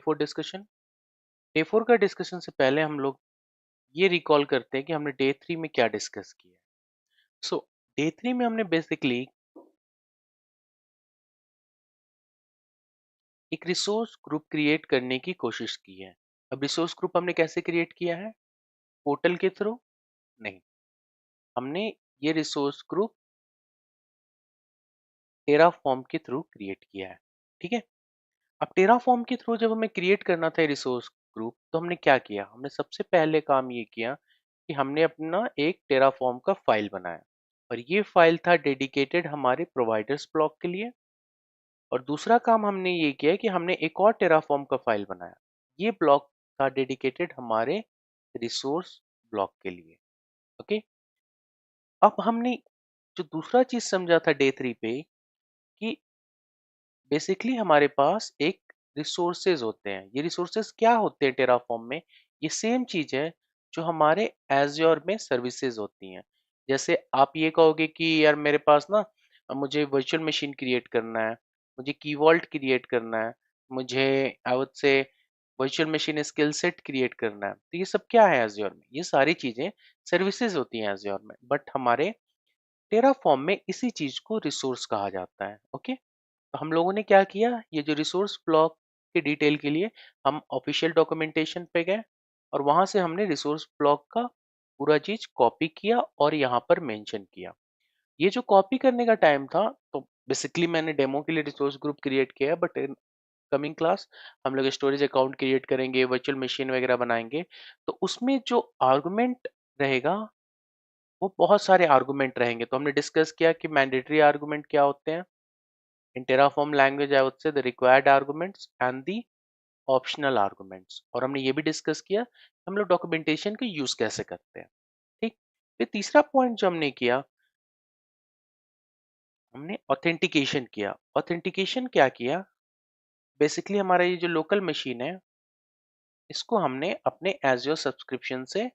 Four discussion. Day four का discussion से पहले हम लोग ये रिकॉल करते हैं कि हमने डे थ्री में क्या डिस्कस किया। सो डे थ्री में हमने बेसिकली एक रिसोर्स ग्रुप क्रिएट करने की कोशिश की है। अब रिसोर्स ग्रुप हमने कैसे क्रिएट किया है? पोर्टल के थ्रू नहीं, हमने ये रिसोर्स ग्रुप टेराफॉर्म के थ्रू क्रिएट किया है। ठीक है, अब टेराफॉर्म के थ्रू जब हमें क्रिएट करना था रिसोर्स ग्रुप, तो हमने क्या किया? हमने सबसे पहले काम ये किया कि हमने अपना एक टेराफॉर्म का फाइल बनाया, और ये फाइल था डेडिकेटेड हमारे प्रोवाइडर्स ब्लॉक के लिए। और दूसरा काम हमने ये किया कि हमने एक और टेराफॉर्म का फाइल बनाया, ये ब्लॉक था डेडिकेटेड हमारे रिसोर्स ब्लॉक के लिए। ओके, अब हमने जो दूसरा चीज समझा था डे थ्री पे कि बेसिकली हमारे पास एक रिसोर्सेज होते हैं। ये रिसोर्सेज क्या होते हैं टेराफॉर्म में? ये सेम चीज है जो हमारे एज़्योर में सर्विसेज होती हैं। जैसे आप ये कहोगे कि यार मेरे पास ना मुझे वर्चुअल मशीन क्रिएट करना है, मुझे की वॉल्ट क्रिएट करना है, मुझे I would say virtual machine skill set create करना है, तो ये सब क्या है एज़्योर में? ये सारी चीजें सर्विसेज होती हैं एज़्योर में, बट हमारे टेराफॉर्म में इसी चीज को रिसोर्स कहा जाता है। ओके, तो हम लोगों ने क्या किया, ये जो रिसोर्स ब्लॉक के डिटेल के लिए हम ऑफिशियल डॉक्यूमेंटेशन पे गए, और वहां से हमने रिसोर्स ब्लॉक का पूरा चीज कॉपी किया और यहाँ पर मेंशन किया। ये जो कॉपी करने का टाइम था, तो बेसिकली मैंने डेमो के लिए रिसोर्स ग्रुप क्रिएट किया है, बट इन कमिंग क्लास हम लोग स्टोरेज अकाउंट क्रिएट करेंगे, वर्चुअल मशीन वगैरह बनाएंगे, तो उसमें जो आर्गुमेंट रहेगा वो बहुत सारे आर्गुमेंट रहेंगे। तो हमने डिस्कस किया कि मैंडेटरी आर्गुमेंट क्या होते हैं in Terraform language, I would say the required arguments and the optional arguments। और हमने ये भी डिस्कस किया कि हम लोग डॉक्यूमेंटेशन का यूज कैसे करते हैं। ठीक, फिर तीसरा पॉइंट जो हमने किया, हमने ऑथेंटिकेशन किया। ऑथेंटिकेशन क्या किया? बेसिकली हमारा ये जो लोकल मशीन है, इसको हमने अपने एज़्योर सब्सक्रिप्शन से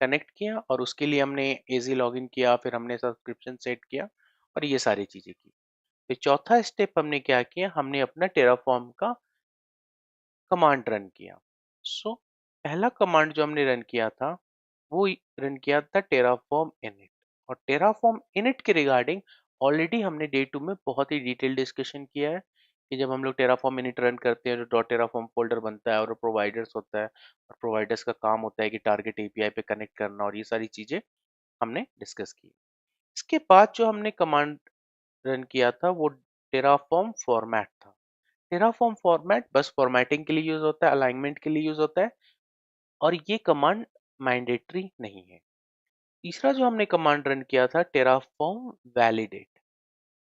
कनेक्ट किया, और उसके लिए हमने एजी लॉगिन किया, फिर हमने सब्सक्रिप्शन सेट किया और ये सारी चीजें की। फिर चौथा स्टेप हमने क्या किया, हमने अपना टेराफॉर्म का कमांड रन किया। सो पहला कमांड जो हमने रन किया था, वो रन किया था टेराफॉर्म इनिट। और टेराफॉर्म इनिट के रिगार्डिंग ऑलरेडी हमने डे टू में बहुत ही डिटेल डिस्कशन किया है कि जब हम लोग टेराफॉर्म इनिट रन करते हैं, जो डॉट टेराफॉर्म फोल्डर बनता है और प्रोवाइडर्स होता है, और प्रोवाइडर्स का काम होता है कि टारगेट एपीआई पे कनेक्ट करना, और ये सारी चीजें हमने डिस्कस की। इसके बाद जो हमने कमांड रन किया था वो टेराफॉर्म फॉर्मेट था। टेराफॉर्म फॉर्मेट बस फॉर्मेटिंग के लिए यूज होता है, अलाइनमेंट के लिए यूज होता है, और ये कमांड मैंडेटरी नहीं है। तीसरा जो हमने कमांड रन किया था, टेराफॉर्म वैलिडेट।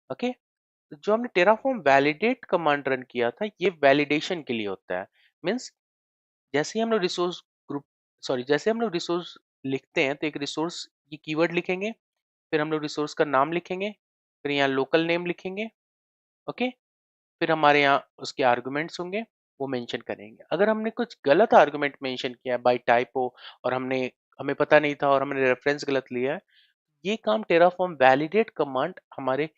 ओके, तो जो हमने टेराफॉर्म वैलिडेट कमांड रन किया था, ये वैलिडेशन के लिए होता है। मीन्स जैसे ही हम लोग रिसोर्स ग्रुप सॉरी जैसे हम लोग रिसोर्स लिखते हैं, तो एक रिसोर्स ये कीवर्ड लिखेंगे, फिर हम लोग रिसोर्स का नाम लिखेंगे, फिर यहाँ लोकल नेम लिखेंगे। ओके, फिर हमारे यहाँ उसके आर्गुमेंट्स होंगे, वो मेंशन करेंगे। अगर हमने कुछ गलत आर्गुमेंट मेंशन किया बाय टाइपो, और हमें पता नहीं था और हमने रेफरेंस गलत लिया है, ये काम टेराफॉर्म वैलिडेट कमांड हमारे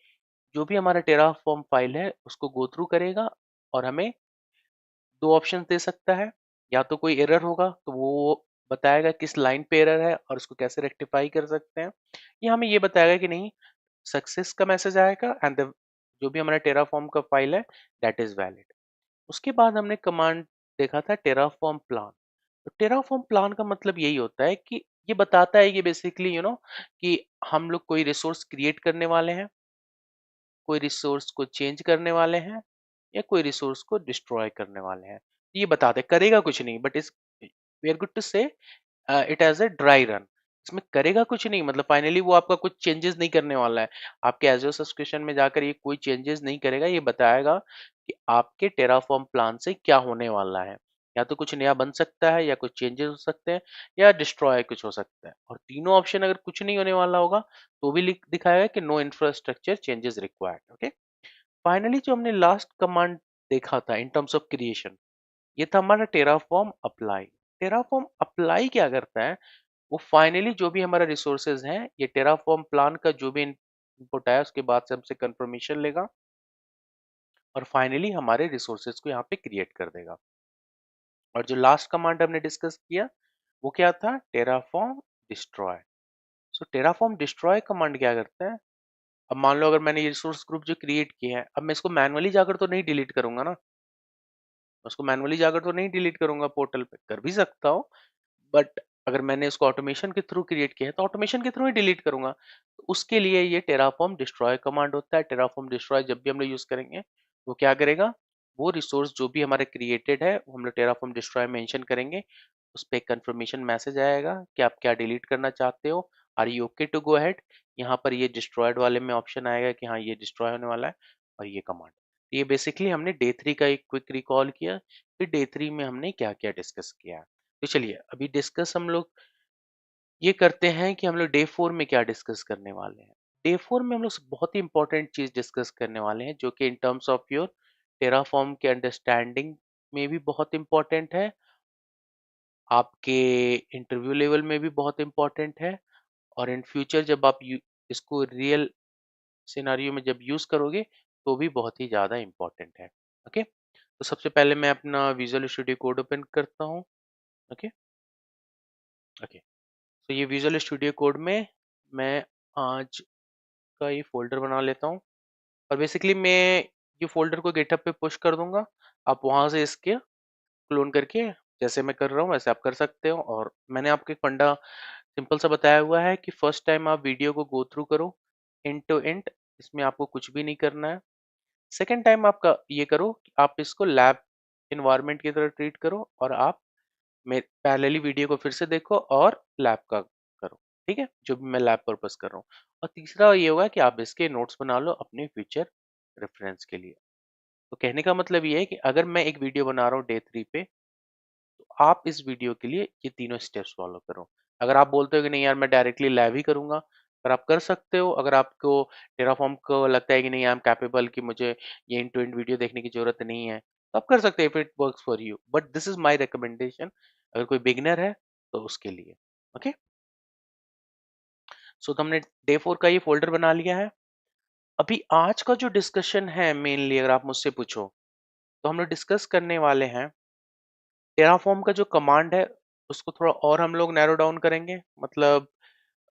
जो भी हमारा टेराफॉर्म फाइल है उसको गो थ्रू करेगा, और हमें दो ऑप्शन दे सकता है। या तो कोई एरर होगा तो वो बताएगा किस लाइन पे एरर है और उसको कैसे रेक्टिफाई कर सकते हैं, या हमें ये बताएगा कि नहीं, सक्सेस का मैसेज आएगा एंड जो भी हमारा टेराफॉर्म का फाइल है दैट इज वैलिड। उसके बाद हमने कमांड देखा था टेराफॉर्म प्लान। तो टेराफॉर्म प्लान का मतलब यही होता है कि ये बताता है कि बेसिकली कि हम लोग कोई रिसोर्स क्रिएट करने वाले हैं, कोई रिसोर्स को चेंज करने वाले हैं, या कोई रिसोर्स को डिस्ट्रॉय करने वाले हैं। ये बताते करेगा कुछ नहीं, बट इस we are good to say it as a dry run. इसमें करेगा कुछ नहीं, मतलब फाइनली वो आपका कुछ चेंजेस नहीं करने वाला है। आपके एजोर सब्सक्रिप्शन में जाकर ये कोई चेंजेस नहीं करेगा, ये बताएगा कि आपके टेराफॉर्म प्लान से क्या होने वाला है। या तो कुछ नया बन सकता है, या कुछ चेंजेस हो सकते हैं, या डिस्ट्रॉय कुछ हो सकता है। और तीनों ऑप्शन अगर कुछ नहीं होने वाला होगा, तो भी दिखाएगा कि no infrastructure changes required. Okay, finally जो हमने लास्ट कमांड देखा था इन टर्म्स ऑफ क्रिएशन, ये था हमारा टेराफॉर्म अप्लाई। टेराफॉर्म अप्लाई क्या करता है, वो फाइनली जो भी हमारा रिसोर्सेज हैं, ये टेराफॉर्म प्लान का जो भी इनपुट आया उसके बाद से हमसे कंफर्मेशन लेगा, और फाइनली हमारे रिसोर्सेज को यहाँ पे क्रिएट कर देगा। और जो लास्ट कमांड हमने डिस्कस किया वो क्या था, टेराफॉर्म डिस्ट्रॉय। सो टेराफॉर्म डिस्ट्रॉय कमांड क्या करता है, अब मान लो अगर मैंने ये रिसोर्स ग्रुप जो क्रिएट किया है, अब मैं इसको मैनुअली जाकर तो नहीं डिलीट करूंगा ना, उसको मैनुअली जाकर तो नहीं डिलीट करूंगा, पोर्टल पे कर भी सकता हूँ, बट अगर मैंने इसको ऑटोमेशन के थ्रू क्रिएट किया है तो ऑटोमेशन के थ्रू ही डिलीट करूंगा। तो उसके लिए ये टेराफॉर्म डिस्ट्रॉय कमांड होता है। टेराफॉर्म डिस्ट्रॉय जब भी हम लोग यूज करेंगे वो क्या करेगा, वो रिसोर्स जो भी हमारे क्रिएटेड है वो हम लोग टेराफॉर्म डिस्ट्रॉय मेंशन करेंगे, उस पर एक कंफर्मेशन मैसेज आएगा कि आप क्या डिलीट करना चाहते हो, are you okay to go ahead. यहाँ पर ये डिस्ट्रॉयड वाले में ऑप्शन आएगा कि हाँ ये डिस्ट्रॉय होने वाला है, और ये कमांड। ये बेसिकली हमने डे 3 का एक क्विक रिकॉल किया, फिर डे 3 में हमने क्या क्या डिस्कस किया। तो चलिए अभी डिस्कस हम लोग ये करते हैं कि हम लोग डे 4 में क्या डिस्कस करने वाले हैं। डे 4 में हम लोग बहुत ही इंपॉर्टेंट चीज डिस्कस करने वाले हैं, जो कि in terms of your Terraform के अंडरस्टैंडिंग में भी बहुत इंपॉर्टेंट है, आपके इंटरव्यू लेवल में भी बहुत इंपॉर्टेंट है, और इन फ्यूचर जब आप इसको रियल सिनारियो में जब यूज करोगे तो भी बहुत ही ज़्यादा इंपॉर्टेंट है। ओके, तो सबसे पहले मैं अपना विजुअल स्टूडियो कोड ओपन करता हूँ। ओके ओके, तो ये विजुअल स्टूडियो कोड में मैं आज का ये फोल्डर बना लेता हूँ, और बेसिकली मैं ये फोल्डर को गिटहब पे पुश कर दूंगा। आप वहां से इसके क्लोन करके जैसे मैं कर रहा हूँ वैसे आप कर सकते हो। और मैंने आपको एक फंडा सिंपल सा बताया हुआ है कि फर्स्ट टाइम आप वीडियो को गो थ्रू करो एंड टू एंड, इसमें आपको कुछ भी नहीं करना है। सेकेंड टाइम आप ये करो कि आप इसको लैब इन्वायरमेंट की तरह ट्रीट करो, और आप पैरेलली वीडियो को फिर से देखो और लैब का करो, ठीक है, जो भी मैं लैब पर्पस कर रहा हूँ। और तीसरा ये होगा कि आप इसके नोट्स बना लो अपने फ्यूचर रेफरेंस के लिए। तो कहने का मतलब ये है कि अगर मैं एक वीडियो बना रहा हूँ डे 3 पे, तो आप इस वीडियो के लिए ये तीनों स्टेप्स फॉलो करो। अगर आप बोलते हो कि नहीं यार मैं डायरेक्टली लैब ही करूंगा, पर आप कर सकते हो। अगर आपको टेराफॉर्म को लगता है कि नहीं आई एम कैपेबल कि मुझे ये इन टू इन वीडियो देखने की जरूरत नहीं है, तो आप कर सकते हैं if it works for you, but this is my recommendation अगर कोई बिगनर है तो उसके लिए। ओके, सो तो हमने डे 4 का ये फोल्डर बना लिया है। अभी आज का जो डिस्कशन है मेनली अगर आप मुझसे पूछो, तो हम लोग डिस्कस करने वाले हैं टेराफॉर्म का जो कमांड है उसको थोड़ा और हम लोग नैरो डाउन करेंगे। मतलब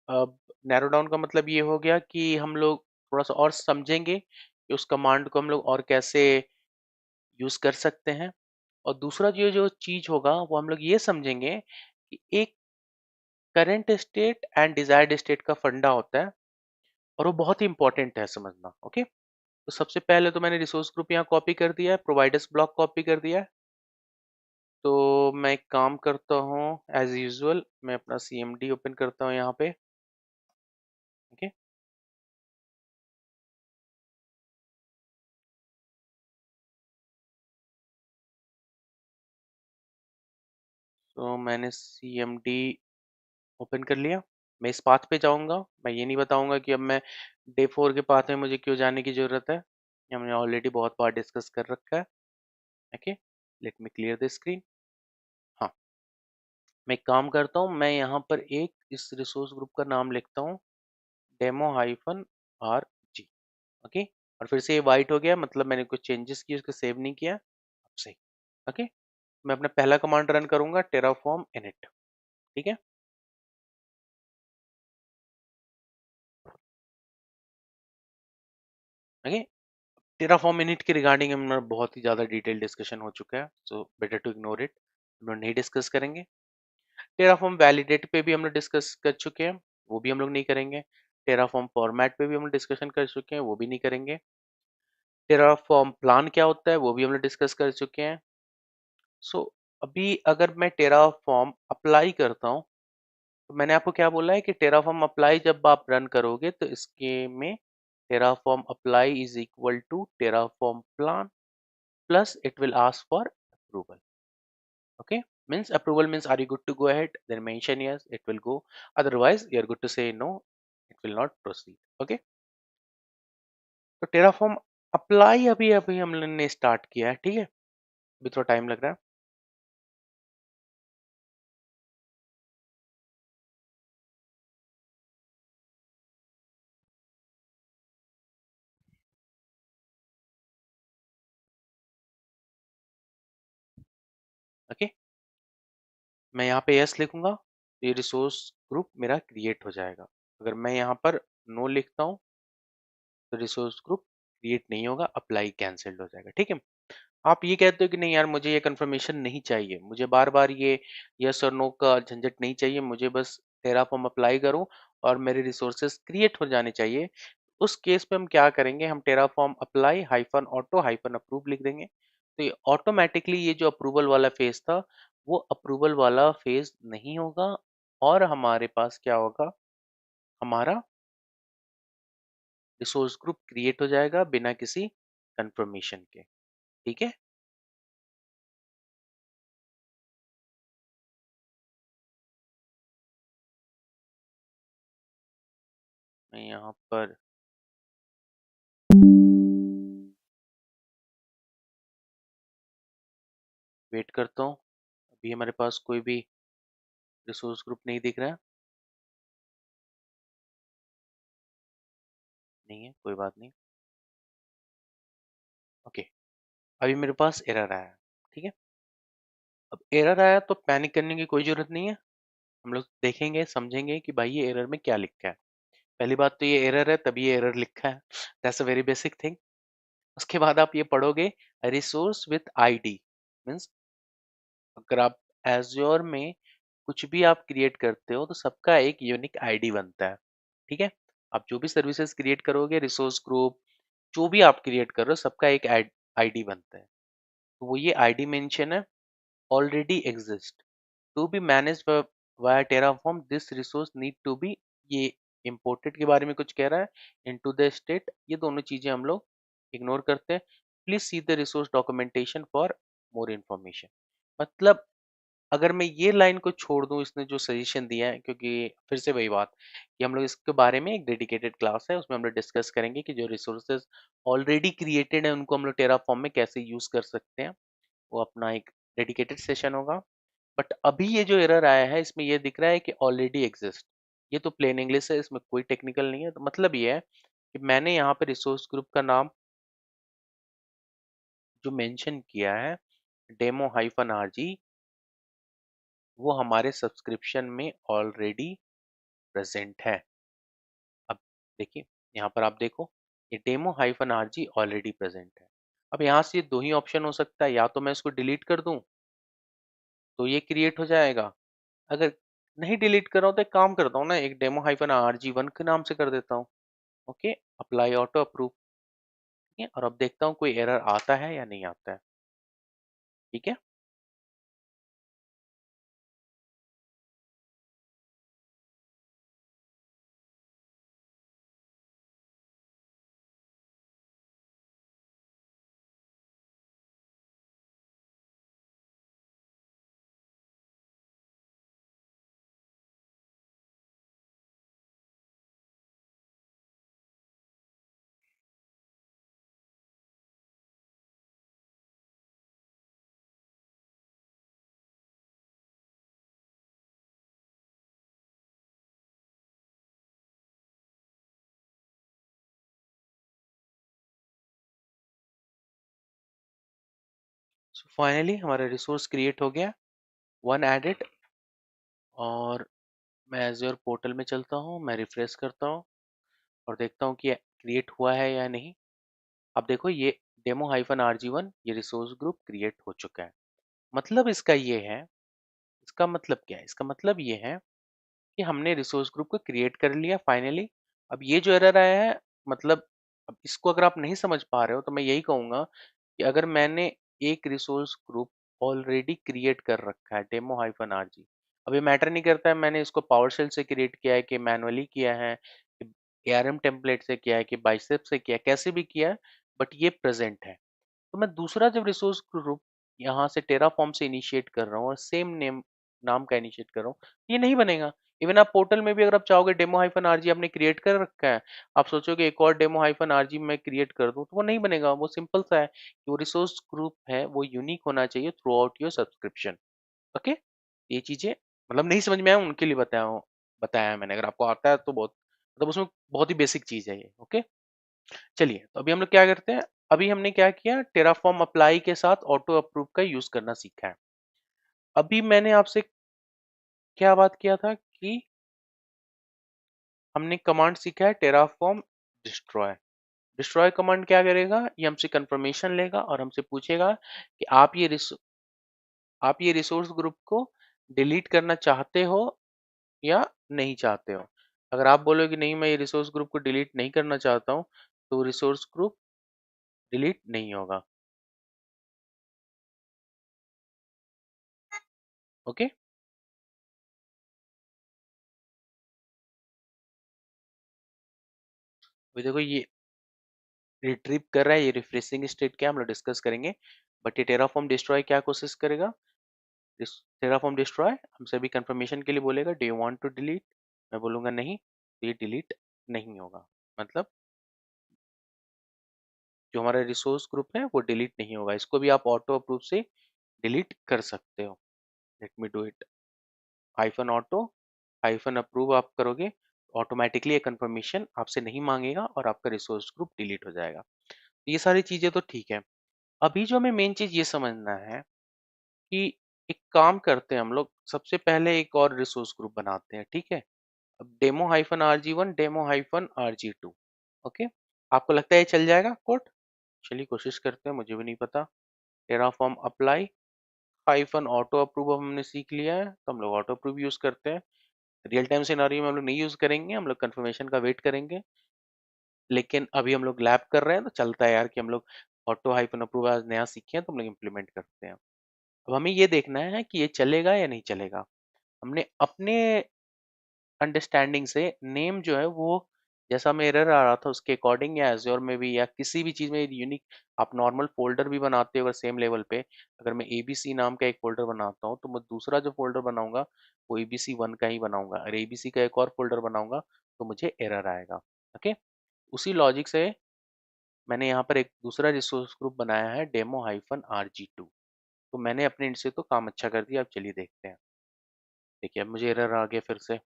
अब नैरो डाउन का मतलब ये हो गया कि हम लोग थोड़ा सा और समझेंगे कि उस कमांड को हम लोग और कैसे यूज कर सकते हैं। और दूसरा जो जो चीज होगा वो हम लोग ये समझेंगे कि एक current state and desired state का फंडा होता है, और वो बहुत ही इंपॉर्टेंट है समझना। ओके, तो सबसे पहले तो मैंने रिसोर्स ग्रुप यहाँ कॉपी कर दिया है, प्रोवाइडर्स ब्लॉक कॉपी कर दिया है। तो मैं एक काम करता हूँ, एज यूजुअल मैं अपना CMD ओपन करता हूँ यहाँ पे। ओके, तो मैंने CMD ओपन कर लिया। मैं इस पाथ पे जाऊंगा, मैं ये नहीं बताऊंगा कि अब मैं डे 4 के पाथ में मुझे क्यों जाने की जरूरत है, ये हमने ऑलरेडी बहुत बार डिस्कस कर रखा है। Okay, let me clear the screen. हाँ, मैं एक काम करता हूँ, मैं यहाँ पर एक इस रिसोर्स ग्रुप का नाम लिखता हूँ, demo-rg। ओके, और फिर से ये वाइट हो गया, मतलब मैंने कुछ चेंजेस किए उसको सेव नहीं किया। अब सही। ओके, मैं अपना पहला कमांड रन करूंगा, टेराफॉर्म init। ठीक है, ओके। टेराफॉर्म इनिट के रिगार्डिंग हमारा बहुत ही ज़्यादा डिटेल डिस्कशन हो चुका है, so better to ignore it, हम लोग नहीं डिस्कस करेंगे। टेराफॉर्म वैलिडेट पे भी हम लोग डिस्कस कर चुके हैं, वो भी हम लोग नहीं करेंगे। टेराफॉर्म फॉर्मेट पे भी हम लोग डिस्कशन कर चुके हैं, वो भी नहीं करेंगे। टेराफॉर्म प्लान क्या होता है वो भी हम लोग डिस्कस कर चुके हैं। सो अभी अगर मैं टेराफॉर्म अप्लाई करता हूँ, तो मैंने आपको क्या बोला है कि टेराफॉर्म अप्लाई जब आप रन करोगे तो इसके में Terraform apply is equal to Terraform plan plus it will ask for approval. Okay, means approval means are you good to go ahead, then mention yes, it will go, otherwise you are good to say no, it will not proceed. Okay, तो Terraform apply अभी अभी हमने start किया है, ठीक है, अभी थोड़ा टाइम लग रहा है। ओके, मैं यहाँ पे यस लिखूंगा तो ये रिसोर्स ग्रुप मेरा क्रिएट हो जाएगा। अगर मैं यहाँ पर नो लिखता हूँ तो रिसोर्स ग्रुप क्रिएट नहीं होगा, अप्लाई कैंसिल्ड हो जाएगा। ठीक है। आप ये कहते हो कि नहीं यार मुझे ये कंफर्मेशन नहीं चाहिए, मुझे बार बार ये यस और नो का झंझट नहीं चाहिए, मुझे बस टेराफॉर्म अप्लाई करूं और मेरे रिसोर्सेज क्रिएट हो जाने चाहिए। उस केस में हम क्या करेंगे, हम Terraform apply hyphen auto hyphen approve लिख देंगे। तो ये ऑटोमेटिकली ये जो अप्रूवल वाला फेज था वो अप्रूवल वाला फेज नहीं होगा और हमारे पास क्या होगा, हमारा रिसोर्स ग्रुप क्रिएट हो जाएगा बिना किसी कंफर्मेशन के। ठीक है। मैं यहाँ पर वेट करता हूँ। अभी हमारे पास कोई भी रिसोर्स ग्रुप नहीं दिख रहा है। नहीं है, कोई बात नहीं। ओके, अभी मेरे पास एरर आया है। ठीक है। अब एरर आया तो पैनिक करने की कोई जरूरत नहीं है। हम लोग देखेंगे समझेंगे कि भाई ये एरर में क्या लिखा है। पहली बात तो ये एरर है तभी ये एरर लिखा है, that's a very basic thing. उसके बाद आप ये पढ़ोगे रिसोर्स विथ आईडी मीन्स अगर आप एज्योर में कुछ भी आप क्रिएट करते हो तो सबका एक यूनिक आईडी बनता है। ठीक है। आप जो भी सर्विसेज क्रिएट करोगे, रिसोर्स ग्रुप जो भी आप क्रिएट कर रहे हो, सबका एक आईडी बनता है। तो वो ये आईडी मेंशन है, already exist to be managed via Terraform this resource need to be, ये इम्पोर्टेड के बारे में कुछ कह रहा है, इनटू द स्टेट। ये दोनों चीजें हम लोग इग्नोर करते हैं। Please see the resource documentation for more information. मतलब अगर मैं ये लाइन को छोड़ दूं, इसने जो सजेशन दिया है, क्योंकि फिर से वही बात कि हम लोग इसके बारे में एक डेडिकेटेड क्लास है उसमें हम लोग डिस्कस करेंगे कि जो रिसोर्सेज ऑलरेडी क्रिएटेड है उनको हम लोग टेराफॉर्म में कैसे यूज कर सकते हैं। वो अपना एक डेडिकेटेड सेशन होगा। बट अभी ये जो एरर आया है इसमें ये दिख रहा है कि ऑलरेडी एग्जिस्ट। ये तो प्लेन इंग्लिश है, इसमें कोई टेक्निकल नहीं है। तो मतलब ये है कि मैंने यहाँ पे रिसोर्स ग्रुप का नाम जो मेंशन किया है डेमो हाइफन आरजी, वो हमारे सब्सक्रिप्शन में ऑलरेडी प्रेजेंट है। अब देखिए, यहाँ पर आप देखो ये demo hyphen RG already present है। अब यहाँ से दो ही ऑप्शन हो सकता है, या तो मैं इसको डिलीट कर दूं तो ये क्रिएट हो जाएगा। अगर नहीं डिलीट कर रहा हूँ तो एक काम करता हूँ ना, एक डेमो हाइफन आरजी वन के नाम से कर देता हूँ। Okay, apply auto approve. ठीक है, और अब देखता हूँ कोई एरर आता है या नहीं आता है। ठीक है। सो फाइनली हमारा रिसोर्स क्रिएट हो गया, वन एडिट। और मैं एज्योर पोर्टल में चलता हूँ, मैं रिफ्रेश करता हूँ और देखता हूँ कि क्रिएट हुआ है या नहीं। अब देखो ये डेमो हाइफन आरजी वन ये रिसोर्स ग्रुप क्रिएट हो चुका है। मतलब इसका ये है, इसका मतलब क्या है, इसका मतलब ये है कि हमने रिसोर्स ग्रुप को क्रिएट कर लिया फाइनली। अब ये जो एरर आया है, मतलब अब इसको अगर आप नहीं समझ पा रहे हो तो मैं यही कहूंगा कि अगर मैंने एक रिसोर्स ग्रुप ऑलरेडी क्रिएट कर रखा है डेमो हाइफन आरजी, अब ये मैटर नहीं करता है मैंने इसको पावरशेल से क्रिएट किया है कि मैनुअली किया है कि एआरएम टेम्पलेट से किया है कि बाइसेप से किया है, कैसे भी किया है, बट ये प्रेजेंट है। तो मैं दूसरा जब रिसोर्स ग्रुप यहाँ से टेराफॉर्म से इनिशिएट कर रहा हूँ और सेम नेम नाम का इनिशिएट कर रहा हूँ, ये नहीं बनेगा। इवन आप पोर्टल में भी अगर आप चाहोगे डेमो हाइफन आरजी आपने क्रिएट कर रखा है, आप सोचोगे एक और डेमो हाइफन आरजी मैं क्रिएट कर दूं तो वो नहीं बनेगा। वो सिंपल सा है कि वो रिसोर्स ग्रुप है वो यूनिक होना चाहिए through out your subscription. Okay, ये चीजें मतलब नहीं समझ में आया उनके लिए बताया है मैंने। अगर आपको आता है तो बहुत मतलब उसमें बहुत ही बेसिक चीज है ये। ओके, चलिए तो अभी हम लोग क्या करते हैं, अभी हमने क्या किया, टेराफॉर्म अप्लाई के साथ ऑटो अप्रूव का यूज करना सीखा है। अभी मैंने आपसे क्या बात किया था कि हमने कमांड सीखा है टेराफॉर्म डिस्ट्रॉय। डिस्ट्रॉय कमांड क्या करेगा, ये हमसे कंफर्मेशन लेगा और हमसे पूछेगा कि आप ये रिसोर्स ग्रुप को डिलीट करना चाहते हो या नहीं चाहते हो। अगर आप बोलोगे कि नहीं, मैं ये रिसोर्स ग्रुप को डिलीट नहीं करना चाहता हूँ, तो रिसोर्स ग्रुप डिलीट नहीं होगा। ओके। अभी देखो ये रिट्रीव कर रहा है, ये रिफ्रेशिंग स्टेट क्या हम लोग डिस्कस करेंगे। बट ये टेराफॉर्म डिस्ट्रॉय क्या कोशिश करेगा, टेराफॉर्म डिस्ट्रॉय हमसे अभी कंफर्मेशन के लिए बोलेगा do you want to delete. मैं बोलूंगा नहीं, तो ये डिलीट नहीं होगा। मतलब जो हमारा रिसोर्स ग्रुप है वो डिलीट नहीं होगा। इसको भी आप ऑटो अप्रूव से डिलीट कर सकते हो। Let me do it. Hyphen auto hyphen approve आप करोगे, ऑटोमेटिकली ये कंफर्मेशन आपसे नहीं मांगेगा और आपका रिसोर्स ग्रुप डिलीट हो जाएगा। ये सारी चीजें तो ठीक है। अभी जो हमें मेन चीज ये समझना है कि एक काम करते हैं हम लोग, सबसे पहले एक और रिसोर्स ग्रुप बनाते हैं, ठीक है। अब demo hyphen RG1 demo hyphen RG2। Okay, आपको लगता है ये चल जाएगा कोड? चलिए कोशिश करते हैं, मुझे भी नहीं पता। Terraform apply hyphen auto approve हमने सीख लिया है, तो हम लोग ऑटो अप्रूव यूज करते हैं। रियल टाइम सिनारियो में हम लोग नहीं यूज करेंगे, हम लोग कंफर्मेशन का वेट करेंगे। लेकिन अभी हम लोग लैब कर रहे हैं तो चलता है यार कि हम लोग ऑटो हाइफन अप्रूव आज नया सीखे हैं तो हम लोग इम्प्लीमेंट करते हैं। अब हमें ये देखना है कि ये चलेगा या नहीं चलेगा। हमने अपने अंडरस्टैंडिंग से नेम जो है वो, जैसा में एरर आ रहा था उसके अकॉर्डिंग, या एज्योर में भी या किसी भी चीज़ में यूनिक आप नॉर्मल फोल्डर भी बनाते हो अगर सेम लेवल पे। अगर मैं एबीसी नाम का एक फोल्डर बनाता हूँ तो मैं दूसरा जो फोल्डर बनाऊंगा वो ABC1 का ही बनाऊंगा, और एबीसी का एक और फोल्डर बनाऊंगा तो मुझे एरर आएगा। ओके, उसी लॉजिक से मैंने यहाँ पर एक दूसरा रिसोर्स ग्रुप बनाया है डेमो हाइफन RG2। तो मैंने अपने इंड से तो काम अच्छा कर दिया। अब चलिए देखते हैं। देखिए अब मुझे एरर आ गया फिर से।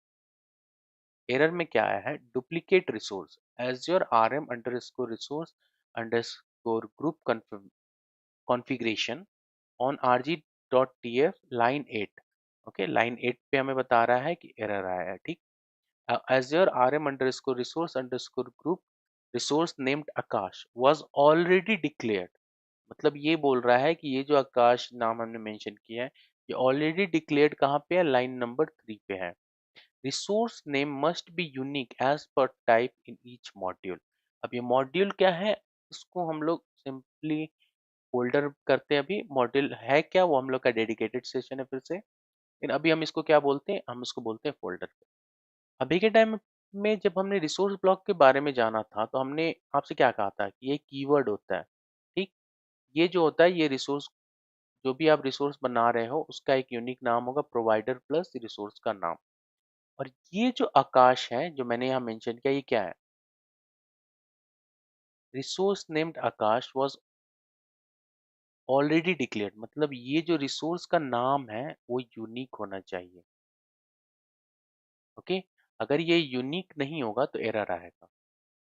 एरर में क्या आया है, duplicate resource azure RM underscore resource underscore group configuration on rg.tf line 8। Okay, line 8 पे हमें बता रहा है कि एरर आया है, ठीक। Azure RM underscore resource underscore group resource named Akash was already declared. मतलब ये बोल रहा है कि ये जो आकाश नाम हमने मेंशन किया है ये ऑलरेडी डिक्लेयर्ड कहाँ पे है, लाइन नंबर 3 पे है। Resource name must be unique as per type in each module. अब ये मॉड्यूल क्या है, इसको हम लोग सिंपली फोल्डर करते हैं। अभी मॉड्यूल है क्या, वो हम लोग का डेडिकेटेड सेशन है फिर से। लेकिन अभी हम इसको क्या बोलते हैं, हम इसको बोलते हैं फोल्डर। अभी के टाइम में जब हमने रिसोर्स ब्लॉक के बारे में जाना था तो हमने आपसे क्या कहा था कि ये कीवर्ड होता है, ठीक। ये जो होता है ये रिसोर्स, जो भी आप रिसोर्स बना रहे हो उसका एक यूनिक नाम होगा प्रोवाइडर प्लस रिसोर्स का नाम। और ये जो आकाश है जो मैंने यहाँ मेंशन किया, ये क्या है, resource named Akash was already declared. मतलब ये जो रिसोर्स का नाम है वो यूनिक होना चाहिए। ओके, अगर ये यूनिक नहीं होगा तो एरर आएगा।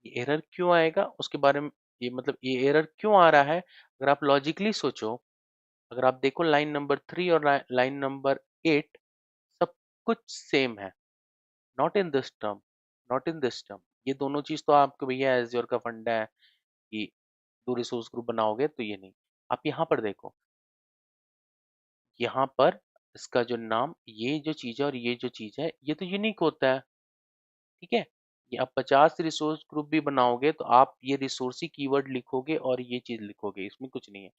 ये एरर क्यों आएगा उसके बारे में, ये मतलब ये एरर क्यों आ रहा है, अगर आप लॉजिकली सोचो, अगर आप देखो लाइन नंबर 3 और लाइन नंबर 8 सब कुछ सेम है। Not in this term, not in this term. ये दोनों चीज तो आपको भैया एज्योर का फंडा है कि दो रिसोर्स ग्रुप बनाओगे तो ये नहीं। आप यहाँ पर देखो, यहाँ पर इसका जो नाम, ये जो चीज है और ये जो चीज है ये तो यूनिक होता है, ठीक है। ये आप 50 रिसोर्स ग्रुप भी बनाओगे तो आप ये रिसोर्स ही कीवर्ड लिखोगे और ये चीज लिखोगे, इसमें कुछ नहीं है।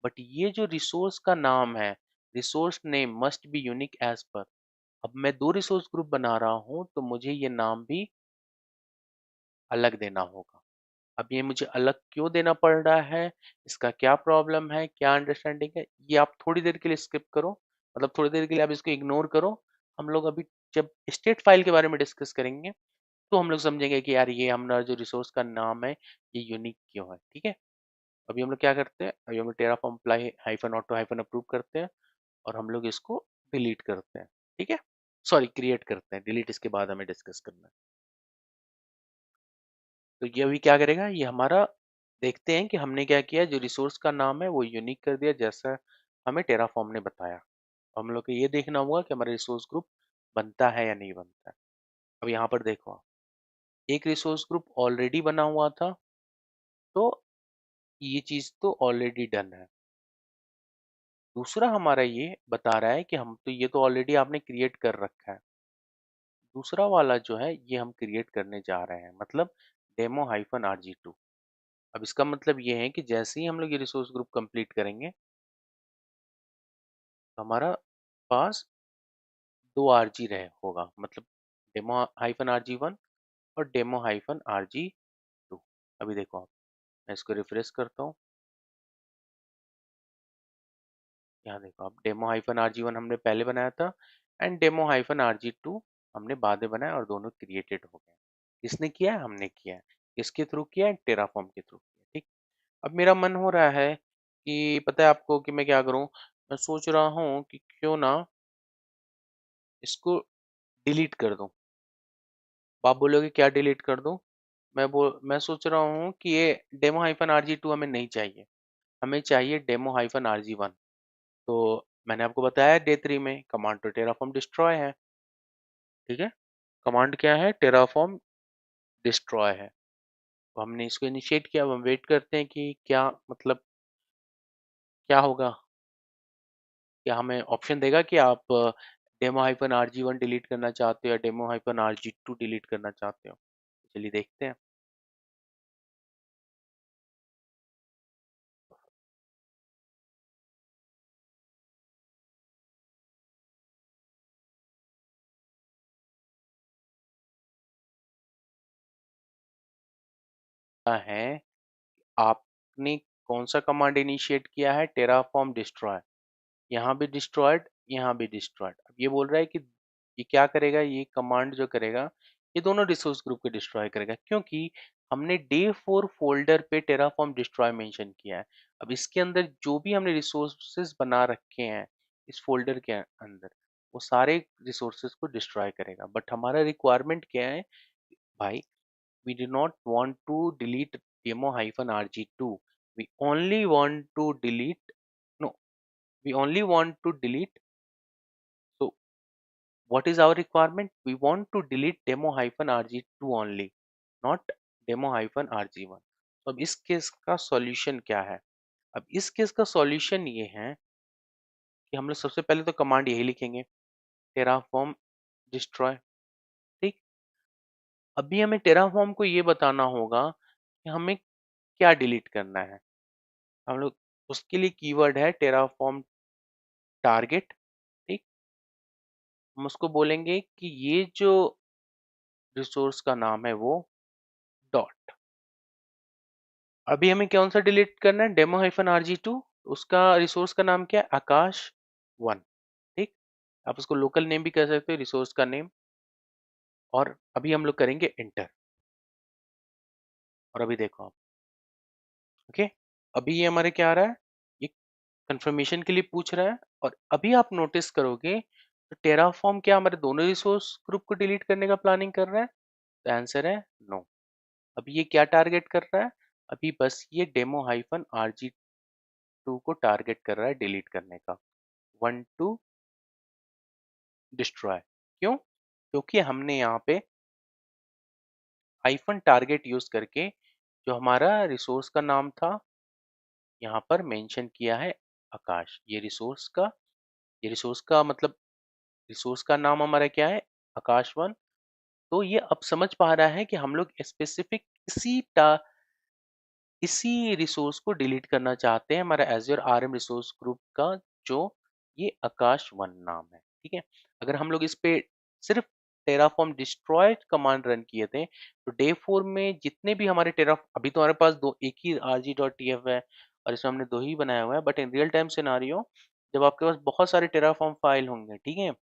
बट ये जो रिसोर्स का नाम है, resource name must be unique as per. अब मैं दो रिसोर्स ग्रुप बना रहा हूँ तो मुझे ये नाम भी अलग देना होगा। अब ये मुझे अलग क्यों देना पड़ रहा है, इसका क्या प्रॉब्लम है, क्या अंडरस्टैंडिंग है, ये आप थोड़ी देर के लिए स्किप करो। मतलब थोड़ी देर के लिए आप इसको इग्नोर करो। हम लोग अभी जब स्टेट फाइल के बारे में डिस्कस करेंगे तो हम लोग समझेंगे कि यार ये हमारा जो रिसोर्स का नाम है ये यूनिक क्यों है, ठीक है। अभी हम लोग क्या करते हैं, अभी हम लोग Terraform apply hyphen auto hyphen approve करते हैं और हम लोग इसको डिलीट करते हैं, ठीक है। सॉरी, क्रिएट करते हैं, डिलीट इसके बाद हमें डिस्कस करना है। तो ये अभी क्या करेगा, ये हमारा देखते हैं कि हमने क्या किया, जो रिसोर्स का नाम है वो यूनिक कर दिया जैसा हमें टेराफॉर्म ने बताया। हम लोग को ये देखना होगा कि हमारा रिसोर्स ग्रुप बनता है या नहीं बनता है। अब यहाँ पर देखो आप, एक रिसोर्स ग्रुप ऑलरेडी बना हुआ था, तो ये चीज तो ऑलरेडी डन है। दूसरा हमारा ये बता रहा है कि हम तो ये तो ऑलरेडी आपने क्रिएट कर रखा है। दूसरा वाला जो है ये हम क्रिएट करने जा रहे हैं, मतलब डेमो हाइफन RG2। अब इसका मतलब ये है कि जैसे ही हम लोग ये रिसोर्स ग्रुप कंप्लीट करेंगे, तो हमारा पास दो RG रहे होगा, मतलब डेमो हाइफन RG1 और डेमो हाइफन RG2। अभी देखो आप, मैं इसको रिफ्रेश करता हूँ। यहाँ देखो आप, डेमो हाइफन RG1 हमने पहले बनाया था एंड डेमो हाइफन RG2 हमने बाद में बनाया, और दोनों क्रिएटेड हो गए। किसने किया है? हमने किया है। किसके थ्रू किया है? टेराफॉर्म के थ्रू किया है। ठीक। अब मेरा मन हो रहा है कि पता है आपको कि मैं क्या करूं, मैं सोच रहा हूं कि क्यों ना इसको डिलीट कर दूं। आप बोलोगे क्या डिलीट कर दूं? मैं सोच रहा हूं कि ये डेमो हाइफन RG2 हमें नहीं चाहिए, हमें चाहिए डेमो हाइफन RG1। तो मैंने आपको बताया डे 3 में कमांड तो टेराफॉर्म डिस्ट्रॉय है। ठीक है, कमांड क्या है? टेराफॉर्म डिस्ट्रॉय है। तो हमने इसको इनिशिएट किया। अब हम वेट करते हैं कि क्या मतलब क्या होगा। क्या हमें ऑप्शन देगा कि आप डेमो हाइफन RG1 डिलीट करना चाहते हो या डेमो हाइफन RG2 डिलीट करना चाहते हो? चलिए देखते हैं। है आपने कौन सा कमांड इनिशिएट किया है? Terraform destroy. यहाँ भी डिस्ट्रॉयड, यहाँ भी डिस्ट्रॉयड। अब ये बोल रहा है कि ये क्या करेगा, ये कमांड जो करेगा ये दोनों रिसोर्स ग्रुप को डिस्ट्रॉय करेगा, क्योंकि हमने डे 4 फोल्डर पे टेराफॉर्म डिस्ट्रॉय मेंशन किया है। अब इसके अंदर जो भी हमने रिसोर्सेज बना रखे हैं इस फोल्डर के अंदर, वो सारे रिसोर्सेज को डिस्ट्रॉय करेगा। बट हमारा रिक्वायरमेंट क्या है भाई? we do not want to delete demo hyphen RG2. We only want to delete, no, we only want to delete. So what is our requirement? We want to delete demo hyphen RG2 only, not demo hyphen RG1। तो अब इस case का solution क्या है? अब इस case का solution ये है कि हम लोग सबसे पहले तो कमांड यही लिखेंगे, टेराफॉर्म डिस्ट्रॉय। ठीक। अभी हमें टेराफॉर्म को ये बताना होगा कि हमें क्या डिलीट करना है। हम लोग उसके लिए कीवर्ड है टेराफॉर्म टारगेट। ठीक। हम उसको बोलेंगे कि ये जो रिसोर्स का नाम है वो डॉट। अभी हमें कौन सा डिलीट करना है? Demo hyphen RG2। उसका रिसोर्स का नाम क्या है? आकाश 1। ठीक। आप उसको लोकल नेम भी कह सकते हो, रिसोर्स का नेम। और अभी हम लोग करेंगे इंटर। और अभी देखो आप, ओके, अभी ये हमारे क्या आ रहा है, ये कंफर्मेशन के लिए पूछ रहा है। और अभी आप नोटिस करोगे तो टेराफॉर्म क्या हमारे दोनों रिसोर्स ग्रुप को डिलीट करने का प्लानिंग कर रहा है? तो आंसर है नो। अभी ये क्या टारगेट कर रहा है? अभी बस ये डेमो हाइफन RG2 को टारगेट कर रहा है डिलीट करने का। 1 to डिस्ट्रॉय। क्यों? क्योंकि हमने यहाँ पे हाइफन टारगेट यूज करके जो हमारा रिसोर्स का नाम था यहाँ पर मेंशन किया है आकाश। ये रिसोर्स का मतलब रिसोर्स का नाम हमारा क्या है? आकाश 1। तो ये अब समझ पा रहा है कि हम लोग स्पेसिफिक इसी रिसोर्स को डिलीट करना चाहते हैं, हमारा एज्योर RM रिसोर्स ग्रुप का जो ये आकाश 1 नाम है। ठीक है। अगर हम लोग इस पे सिर्फ टेराफॉर्म डिस्ट्रॉय कमांड रन किए थे, तो डे 4 में जितने भी हमारे टेरा, अभी तो हमारे पास दो एक ही RG.tf है और इसमें हमने दो ही बनाया हुआ है, but in real time scenario जब आपके पास बहुत सारे टेराफॉर्म फाइल होंगे, ठीक है,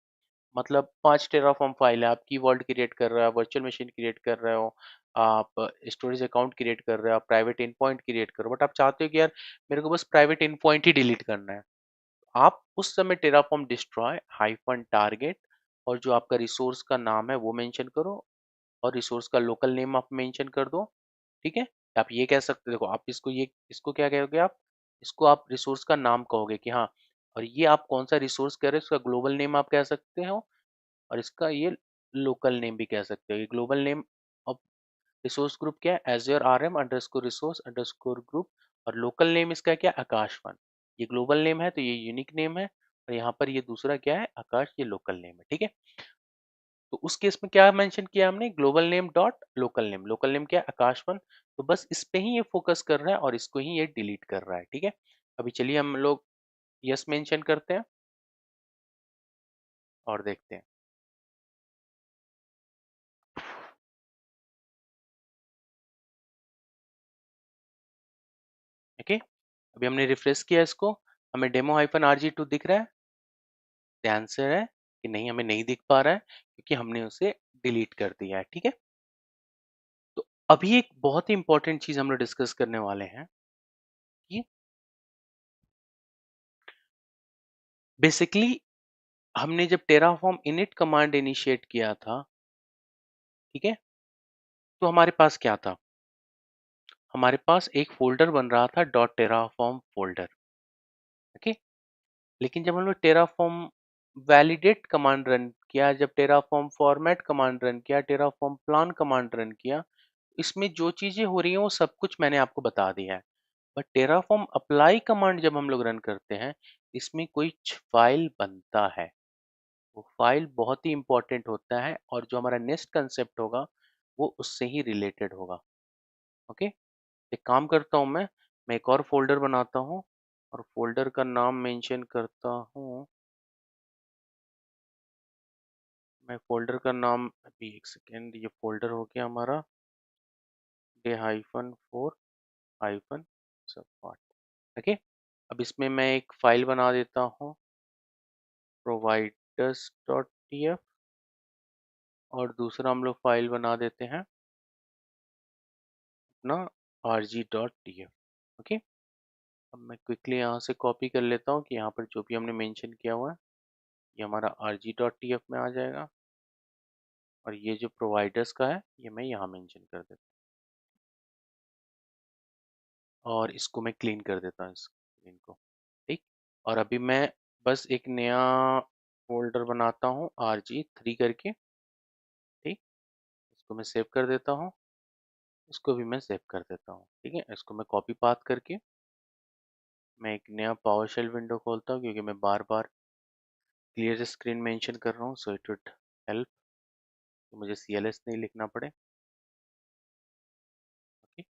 मतलब 5 टेराफॉर्म फाइल है, आप की वर्ल्ड क्रिएट कर रहे हो, आप वर्चुअल मशीन क्रिएट कर रहे हो, आप स्टोरेज अकाउंट क्रिएट कर रहे हो, आप प्राइवेट इन पॉइंट क्रिएट करो, बट आप चाहते हो कि यार मेरे को बस प्राइवेट इन पॉइंट ही डिलीट करना है। आप उस समय टेराफॉर्म डिस्ट्रॉय हाइफन टारगेट और जो आपका रिसोर्स का नाम है वो मेंशन करो, और रिसोर्स का लोकल नेम आप मेंशन कर दो। ठीक है। आप ये कह सकते, देखो आप इसको क्या कहोगे आप? इसको आप रिसोर्स का नाम कहोगे कि हाँ, और ये आप कौन सा रिसोर्स कह रहे हो, इसका ग्लोबल नेम आप कह सकते हो। और इसका ये लोकल नेम भी कह सकते हो। ये global name of resource group क्या है, azure RM underscore resource underscore group, और लोकल नेम इसका क्या है, आकाश वन। ये ग्लोबल नेम है तो ये यूनिक नेम है, और यहाँ पर ये दूसरा क्या है, आकाश, ये लोकल नेम है। ठीक है, तो उस केस में क्या मेंशन किया हमने, global name dot local name. Local name क्या है, आकाश वन। तो बस इस पे ही ये फोकस कर रहा है और इसको ही ये डिलीट कर रहा है। ठीक है, अभी चलिए हम लोग यस मेंशन करते हैं और देखते हैं। ओके, अभी हमने रिफ्रेश किया इसको, हमें डेमो हाइफन RG2 दिख रहा है। द आंसर है कि नहीं, हमें नहीं दिख पा रहा है क्योंकि हमने उसे डिलीट कर दिया है। ठीक है, तो अभी एक बहुत ही इंपॉर्टेंट चीज हम लोग डिस्कस करने वाले हैं कि बेसिकली हमने जब टेराफॉर्म इनिट कमांड इनिशिएट किया था, ठीक है, तो हमारे पास क्या था, हमारे पास एक फोल्डर बन रहा था डॉट टेराफॉर्म फोल्डर। ओके, लेकिन जब हम लोग टेराफॉर्म वैलिडेट कमांड रन किया, जब टेराफॉर्म फॉर्मेट कमांड रन किया, टेराफॉर्म प्लान कमांड रन किया, इसमें जो चीजें हो रही हैं वो सब कुछ मैंने आपको बता दिया है। बट टेराफॉर्म अप्लाई कमांड जब हम लोग रन करते हैं, इसमें कोई फाइल बनता है। वो फाइल बहुत ही इंपॉर्टेंट होता है और जो हमारा नेक्स्ट कंसेप्ट होगा वो उससे ही रिलेटेड होगा। ओके, एक काम करता हूँ, मैं एक और फोल्डर बनाता हूँ और फोल्डर का नाम मेंशन करता हूँ। मैं फोल्डर का नाम, अभी एक सेकेंड, ये फोल्डर हो गया हमारा day hyphen 4 hyphen support. Okay, अब इसमें मैं एक फाइल बना देता हूँ providers डॉट tf, और दूसरा हम लोग फाइल बना देते हैं अपना rg डॉट tf। ओके, अब मैं क्विकली यहाँ से कॉपी कर लेता हूँ कि यहाँ पर जो भी हमने मेंशन किया हुआ है ये हमारा rg.tf में आ जाएगा, और ये जो प्रोवाइडर्स का है ये मैं यहाँ मेंशन कर देता हूँ, और इसको मैं क्लीन कर देता हूँ, इस स्क्रीन को। ठीक, और अभी मैं बस एक नया फोल्डर बनाता हूँ rg3 करके। ठीक, इसको मैं सेव कर देता हूँ, इसको भी मैं सेव कर देता हूँ। ठीक है, इसको मैं कॉपी पाथ करके मैं एक नया पावर शेल विंडो खोलता हूँ, क्योंकि मैं बार बार क्लियर स्क्रीन मेंशन कर रहा हूँ, सो इट वुड हेल्प कि मुझे CLS नहीं लिखना पड़े। ओके,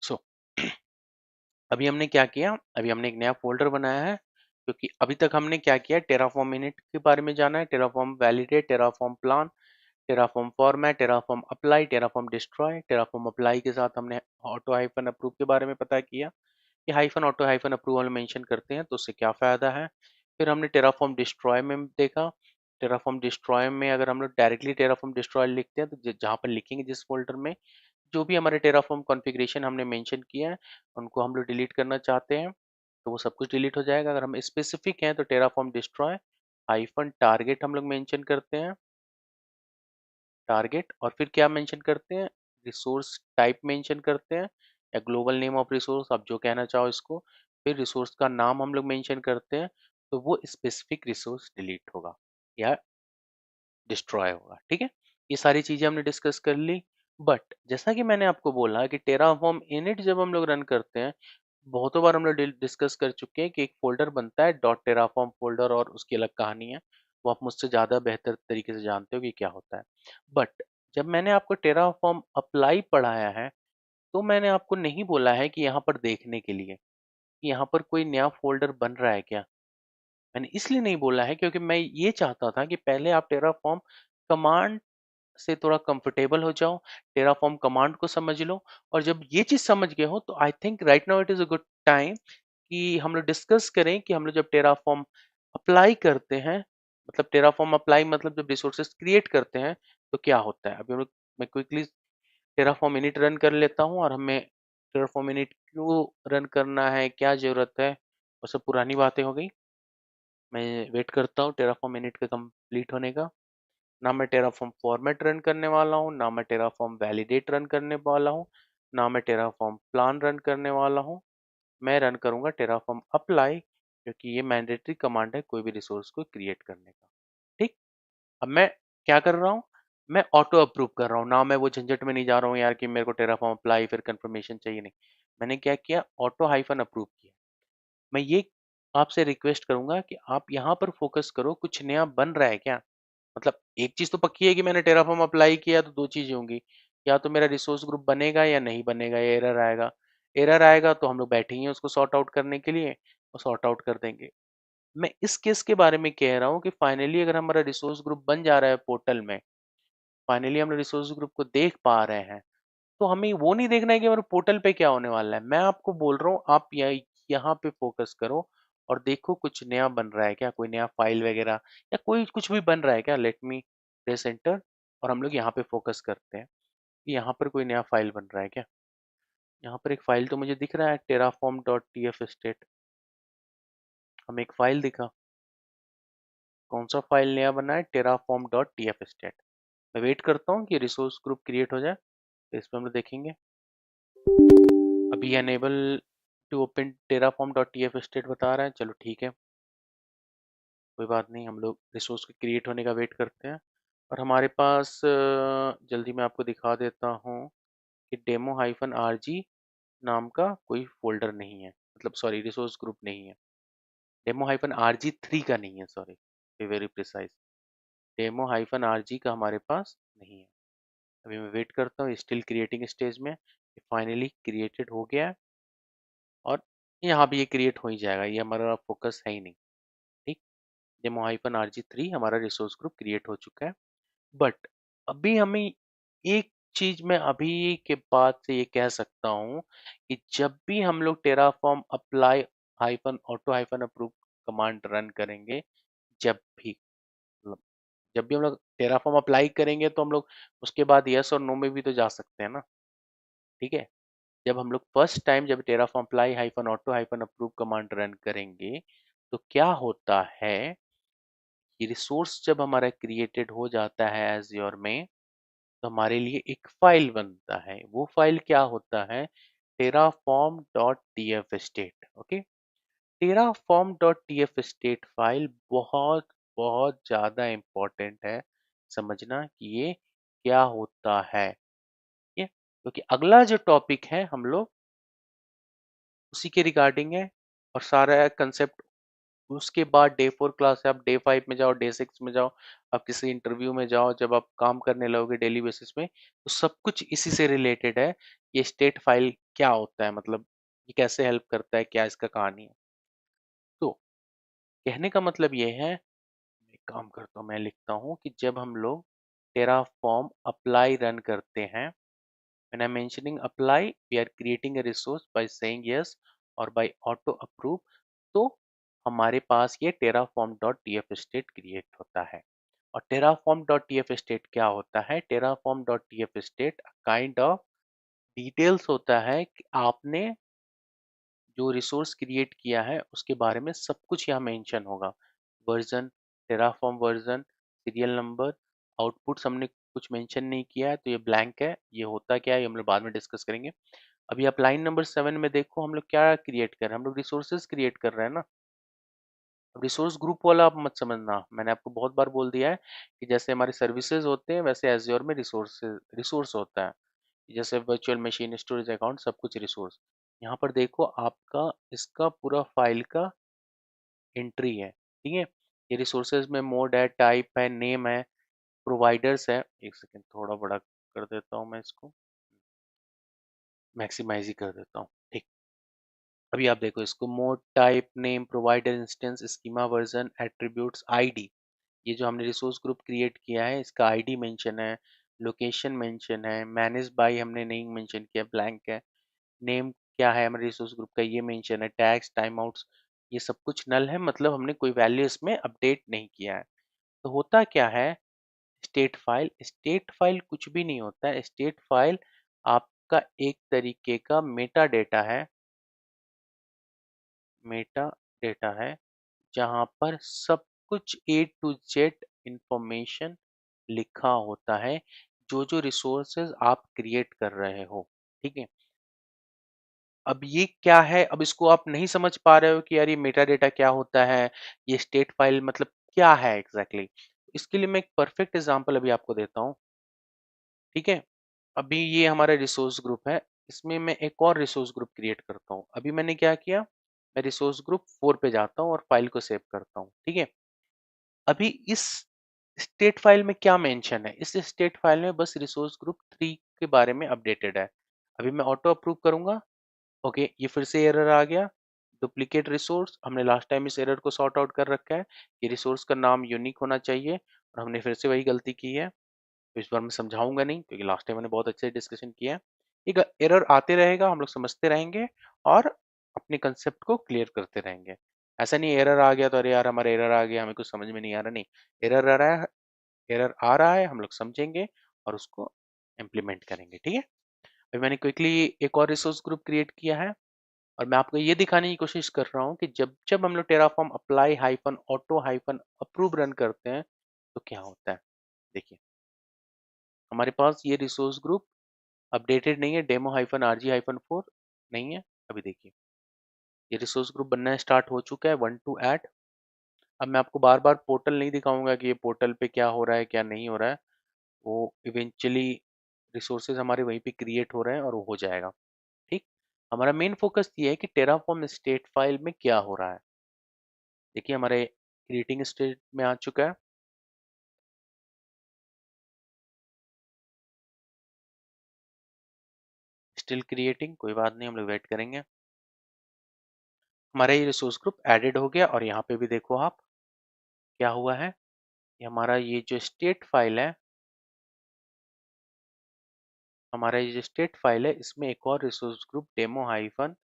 सो अभी हमने क्या किया, अभी हमने एक नया फोल्डर बनाया है, क्योंकि अभी तक हमने क्या किया, टेराफॉर्म इनिट के बारे में जाना है, Terraform validate, Terraform plan, Terraform format, Terraform apply, Terraform destroy. Terraform apply के साथ हमने ऑटो हाइफन अप्रूव के बारे में पता किया कि hyphen auto hyphen approval mention करते हैं तो उससे क्या फ़ायदा है। फिर हमने टेराफॉर्म डिस्ट्रॉय में देखा, टेराफॉर्म डिस्ट्रॉय में अगर हम लोग डायरेक्टली टेराफॉर्म डिस्ट्रॉय लिखते हैं तो जहाँ पर लिखेंगे जिस फोल्डर में जो भी हमारे टेराफॉर्म कॉन्फ़िगरेशन हमने मेंशन किया है उनको हम लोग डिलीट करना चाहते हैं तो वो सब कुछ डिलीट हो जाएगा। अगर हम स्पेसिफिक हैं तो टेराफॉर्म डिस्ट्रॉय हाइफन टारगेट हम लोग मेंशन करते हैं, टारगेट, और फिर क्या मेंशन करते हैं, रिसोर्स टाइप मेंशन करते हैं या ग्लोबल नेम ऑफ रिसोर्स, आप जो कहना चाहो इसको। फिर रिसोर्स का नाम हम लोग मेंशन करते हैं, तो वो स्पेसिफिक रिसोर्स डिलीट होगा या डिस्ट्रॉय होगा। ठीक है, ये सारी चीजें हमने डिस्कस कर ली। बट जैसा कि मैंने आपको बोला कि टेराफॉर्म इनिट जब हम लोग रन करते हैं, बहुतों बार हम लोग डिस्कस कर चुके हैं कि एक फोल्डर बनता है डॉट टेराफॉर्म फोल्डर और उसकी अलग कहानी है, वो आप मुझसे ज़्यादा बेहतर तरीके से जानते हो कि क्या होता है। बट जब मैंने आपको टेराफॉर्म अप्लाई पढ़ाया है तो मैंने आपको नहीं बोला है कि यहाँ पर देखने के लिए कि यहाँ पर कोई नया फोल्डर बन रहा है क्या। मैंने इसलिए नहीं बोला है क्योंकि मैं ये चाहता था कि पहले आप टेराफॉर्म कमांड से थोड़ा कंफर्टेबल हो जाओ, टेराफॉर्म कमांड को समझ लो, और जब ये चीज़ समझ गए हो तो I think right now it is a good time कि हम लोग डिस्कस करें कि हम लोग जब टेराफॉर्म अप्लाई करते हैं, मतलब टेराफॉर्म अप्लाई मतलब जब रिसोर्सेज क्रिएट करते हैं तो क्या होता है। अभी हम लोग, मैं क्विकली टेराफॉर्म इनिट रन कर लेता हूँ और हमें टेराफॉर्म इनिट क्यों रन करना है, क्या ज़रूरत है, वो सब पुरानी बातें हो गई। मैं वेट करता हूँ टेराफॉर्म इनिट के कंप्लीट होने का। ना मैं टेराफॉर्म फॉर्मेट रन करने वाला हूँ, ना मैं टेराफॉर्म वैलिडेट रन करने वाला हूँ, ना मैं टेराफॉर्म प्लान रन करने वाला हूँ। मैं रन करूँगा टेराफॉर्म अप्लाई, क्योंकि ये मैंडेटरी कमांड है कोई भी रिसोर्स को क्रिएट करने का। ठीक। अब मैं क्या कर रहा हूँ, मैं ऑटो अप्रूव कर रहा हूँ ना, मैं वो झंझट में नहीं जा रहा हूँ यार कि मेरे को टेराफॉर्म अप्लाई फिर कंफर्मेशन चाहिए, नहीं। मैंने क्या किया, ऑटो हाइफन अप्रूव किया। मैं ये आपसे रिक्वेस्ट करूंगा कि आप यहाँ पर फोकस करो, कुछ नया बन रहा है क्या। मतलब एक चीज तो पक्की है कि मैंने टेराफॉर्म अप्लाई किया तो दो चीजें होंगी, या तो मेरा रिसोर्स ग्रुप बनेगा या नहीं बनेगा, या एरर आएगा। एरर आएगा तो हम लोग बैठेंगे उसको सॉर्ट आउट करने के लिए, और सॉर्ट आउट कर देंगे। मैं इस केस के बारे में कह रहा हूँ कि फाइनली अगर हमारा रिसोर्स ग्रुप बन जा रहा है पोर्टल में, फाइनली हम रिसोर्स ग्रुप को देख पा रहे हैं, तो हमें वो नहीं देखना है कि हमारे पोर्टल पे क्या होने वाला है। मैं आपको बोल रहा हूँ आप यहाँ पे फोकस करो और देखो कुछ नया बन रहा है क्या, कोई नया फाइल वगैरह या कोई कुछ भी बन रहा है क्या। लेट मी प्रेस एंटर और हम लोग यहाँ पे फोकस करते हैं कि यहाँ पर कोई नया फाइल बन रहा है क्या। यहाँ पर एक फाइल तो मुझे दिख रहा है, Terraform dot T F state. हमें एक फाइल दिखा, कौन सा फाइल नया बना है, Terraform dot T F state. मैं वेट करता हूँ कि रिसोर्स ग्रुप क्रिएट हो जाए, तो इस पर हम लोग देखेंगे। अभी unable to open Terraform dot T F state बता रहा है, चलो ठीक है, कोई बात नहीं। हम लोग रिसोर्स के क्रिएट होने का वेट करते हैं। और हमारे पास जल्दी मैं आपको दिखा देता हूँ कि डेमो हाइफन आर जी नाम का कोई फोल्डर नहीं है, मतलब सॉरी रिसोर्स ग्रुप नहीं है। Demo hyphen R G three का नहीं है, sorry be very precise. Demo hyphen R G का हमारे पास नहीं है। अभी मैं वेट करता हूँ, स्टिल क्रिएटिंग स्टेज में। फाइनली क्रिएटेड हो गया है और यहाँ भी ये क्रिएट हो ही जाएगा, ये हमारा फोकस है ही नहीं। ठीक। Demo hyphen R G three हमारा रिसोर्स ग्रुप क्रिएट हो चुका है। बट अभी हमें एक चीज मैं अभी के बाद से ये कह सकता हूँ कि जब भी हम लोग Terraform apply hyphen auto hyphen approve command run करेंगे, जब भी मतलब जब भी हम लोग टेराफॉर्म अप्लाई करेंगे तो हम लोग उसके बाद यस और नो में भी तो जा सकते हैं ना। ठीक है। जब हम लोग फर्स्ट टाइम जब Terraform apply hyphen auto hyphen approve command run करेंगे, तो क्या होता है कि रिसोर्स जब हमारा क्रिएटेड हो जाता है एज़्योर में, तो हमारे लिए एक फाइल बनता है। वो फाइल क्या होता है, Terraform dot T F state. Okay. Terraform dot T F state file बहुत बहुत ज़्यादा इम्पोर्टेंट है समझना कि ये क्या होता है। ये क्योंकि अगला जो टॉपिक है हम लोग उसी के रिगार्डिंग है, और सारा कंसेप्ट उसके बाद डे 4 क्लास है। आप डे 5 में जाओ, डे 6 में जाओ, आप किसी इंटरव्यू में जाओ, जब आप काम करने लगोगे डेली बेसिस में, तो सब कुछ इसी से रिलेटेड है। ये स्टेट फाइल क्या होता है, मतलब ये कैसे हेल्प करता है, क्या इसका कहानी है। तो कहने का मतलब ये है, एक काम करता हूँ, मैं लिखता हूँ कि जब हम लोग टेराफॉर्म अप्लाई रन करते हैं, when I'm mentioning apply, we are creating a resource by saying yes और by auto approve, तो हमारे पास ये terraform dot T F state create होता है। और terraform dot T F state क्या होता है, terraform dot T F state kind of details होता है कि आपने जो रिसोर्स क्रिएट किया है उसके बारे में सब कुछ यहाँ मेंशन होगा। Version, Terraform version, serial number, outputs हमने कुछ मेंशन नहीं किया है तो ये ब्लैंक है। ये होता क्या है ये हम लोग बाद में डिस्कस करेंगे। अभी आप लाइन नंबर 7 में देखो, हम लोग क्या क्रिएट कर रहे हैं, हम लोग रिसोर्सेज क्रिएट कर रहे हैं ना। अब रिसोर्स ग्रुप वाला आप मत समझना, मैंने आपको बहुत बार बोल दिया है कि जैसे हमारे सर्विसेज होते हैं वैसे एज्योर में रिसोर्स होता है। जैसे वर्चुअल मशीन, स्टोरेज अकाउंट, सब कुछ रिसोर्स। यहाँ पर देखो आपका इसका पूरा फाइल का एंट्री है। ठीक है। ये रिसोर्सेज में मोड है, टाइप है, नेम है, प्रोवाइडर्स है। एक सेकेंड थोड़ा बड़ा कर देता हूँ मैं इसको, मैक्सिमाइज ही कर देता हूँ। ठीक। अभी आप देखो इसको, mode, type, name, provider, instance, schema, version, attributes, ID. ये जो हमने रिसोर्स ग्रुप क्रिएट किया है इसका आईडी मेंशन है, लोकेशन मेंशन है, मैनेज बाय हमने नहीं मेंशन किया, ब्लैंक है। नेम क्या है हमारे रिसोर्स ग्रुप का ये मेंशन है, टैग्स, टाइम आउट्स, ये सब कुछ नल है, मतलब हमने कोई वैल्यू इसमें अपडेट नहीं किया है। तो होता क्या है, स्टेट फाइल कुछ भी नहीं होता है। स्टेट फाइल आपका एक तरीके का मेटा डेटा है, मेटा डेटा है, जहाँ पर सब कुछ ए टू जेड इंफॉर्मेशन लिखा होता है, जो जो रिसोर्सेज आप क्रिएट कर रहे हो। ठीक है। अब ये क्या है? अब इसको आप नहीं समझ पा रहे हो कि यार ये मेटा डेटा क्या होता है? ये स्टेट फाइल मतलब क्या है एग्ज़ैक्टली? इसके लिए मैं एक परफेक्ट एग्ज़ाम्पल अभी आपको देता हूँ, ठीक है? अभी ये हमारा रिसोर्स ग्रुप है, इसमें मैं एक और रिसोर्स ग्रुप क्रिएट करता हूँ। अभी मैंने क्या किया? मैं रिसोर्स ग्रुप 4 पे जाता हूँ और फाइल को सेव करता हूँ, ठीक है? अभी इस स्टेट फाइल में क्या मेंशन है? इस स्टेट फाइल में बस रिसोर्स ग्रुप 3 के बारे में अपडेटेड है। अभी मैं ऑटो अप्रूव करूँगा, ओके, ये फिर से एरर आ गया। डुप्लीकेट रिसोर्स, हमने लास्ट टाइम इस एरर को सॉर्ट आउट कर रखा है कि रिसोर्स का नाम यूनिक होना चाहिए और हमने फिर से वही गलती की है। तो इस बार मैं समझाऊंगा नहीं क्योंकि लास्ट टाइम मैंने बहुत अच्छे से डिस्कशन किया है। एक एरर आते रहेगा, हम लोग समझते रहेंगे और अपने कंसेप्ट को क्लियर करते रहेंगे। ऐसा नहीं एरर आ गया तो अरे यार हमारा एरर आ गया, हमें कुछ समझ में नहीं आ रहा, नहीं। एरर आ रहा है, एरर आ रहा है, हम लोग समझेंगे और उसको इम्प्लीमेंट करेंगे, ठीक है। अभी मैंने क्विकली एक और रिसोर्स ग्रुप क्रिएट किया है और मैं आपको ये दिखाने की कोशिश कर रहा हूँ कि जब जब हम लोग Terraform apply hyphen auto hyphen approve run करते हैं तो क्या होता है। देखिए, हमारे पास ये रिसोर्स ग्रुप अपडेटेड नहीं है, डेमो हाइफन आरजी हाइफन 4 नहीं है। अभी देखिए, ये रिसोर्स ग्रुप बनना स्टार्ट हो चुका है, 1 to add। अब मैं आपको बार बार पोर्टल नहीं दिखाऊंगा कि ये पोर्टल पे क्या हो रहा है क्या नहीं हो रहा है, वो इवेंचुअली रिसोर्सेज हमारे वहीं पे क्रिएट हो रहे हैं और वो हो जाएगा, ठीक। हमारा मेन फोकस ये है कि टेराफॉर्म स्टेट फाइल में क्या हो रहा है। देखिए, हमारे क्रिएटिंग स्टेट में आ चुका है, स्टिल क्रिएटिंग, कोई बात नहीं, हम लोग वेट करेंगे। हमारा ये रिसोर्स ग्रुप एडेड हो गया और यहाँ पे भी देखो आप क्या हुआ है। ये हमारा ये जो स्टेट फाइल है, हमारा ये जो स्टेट फाइल है इसमें एक और resource group demo hyphen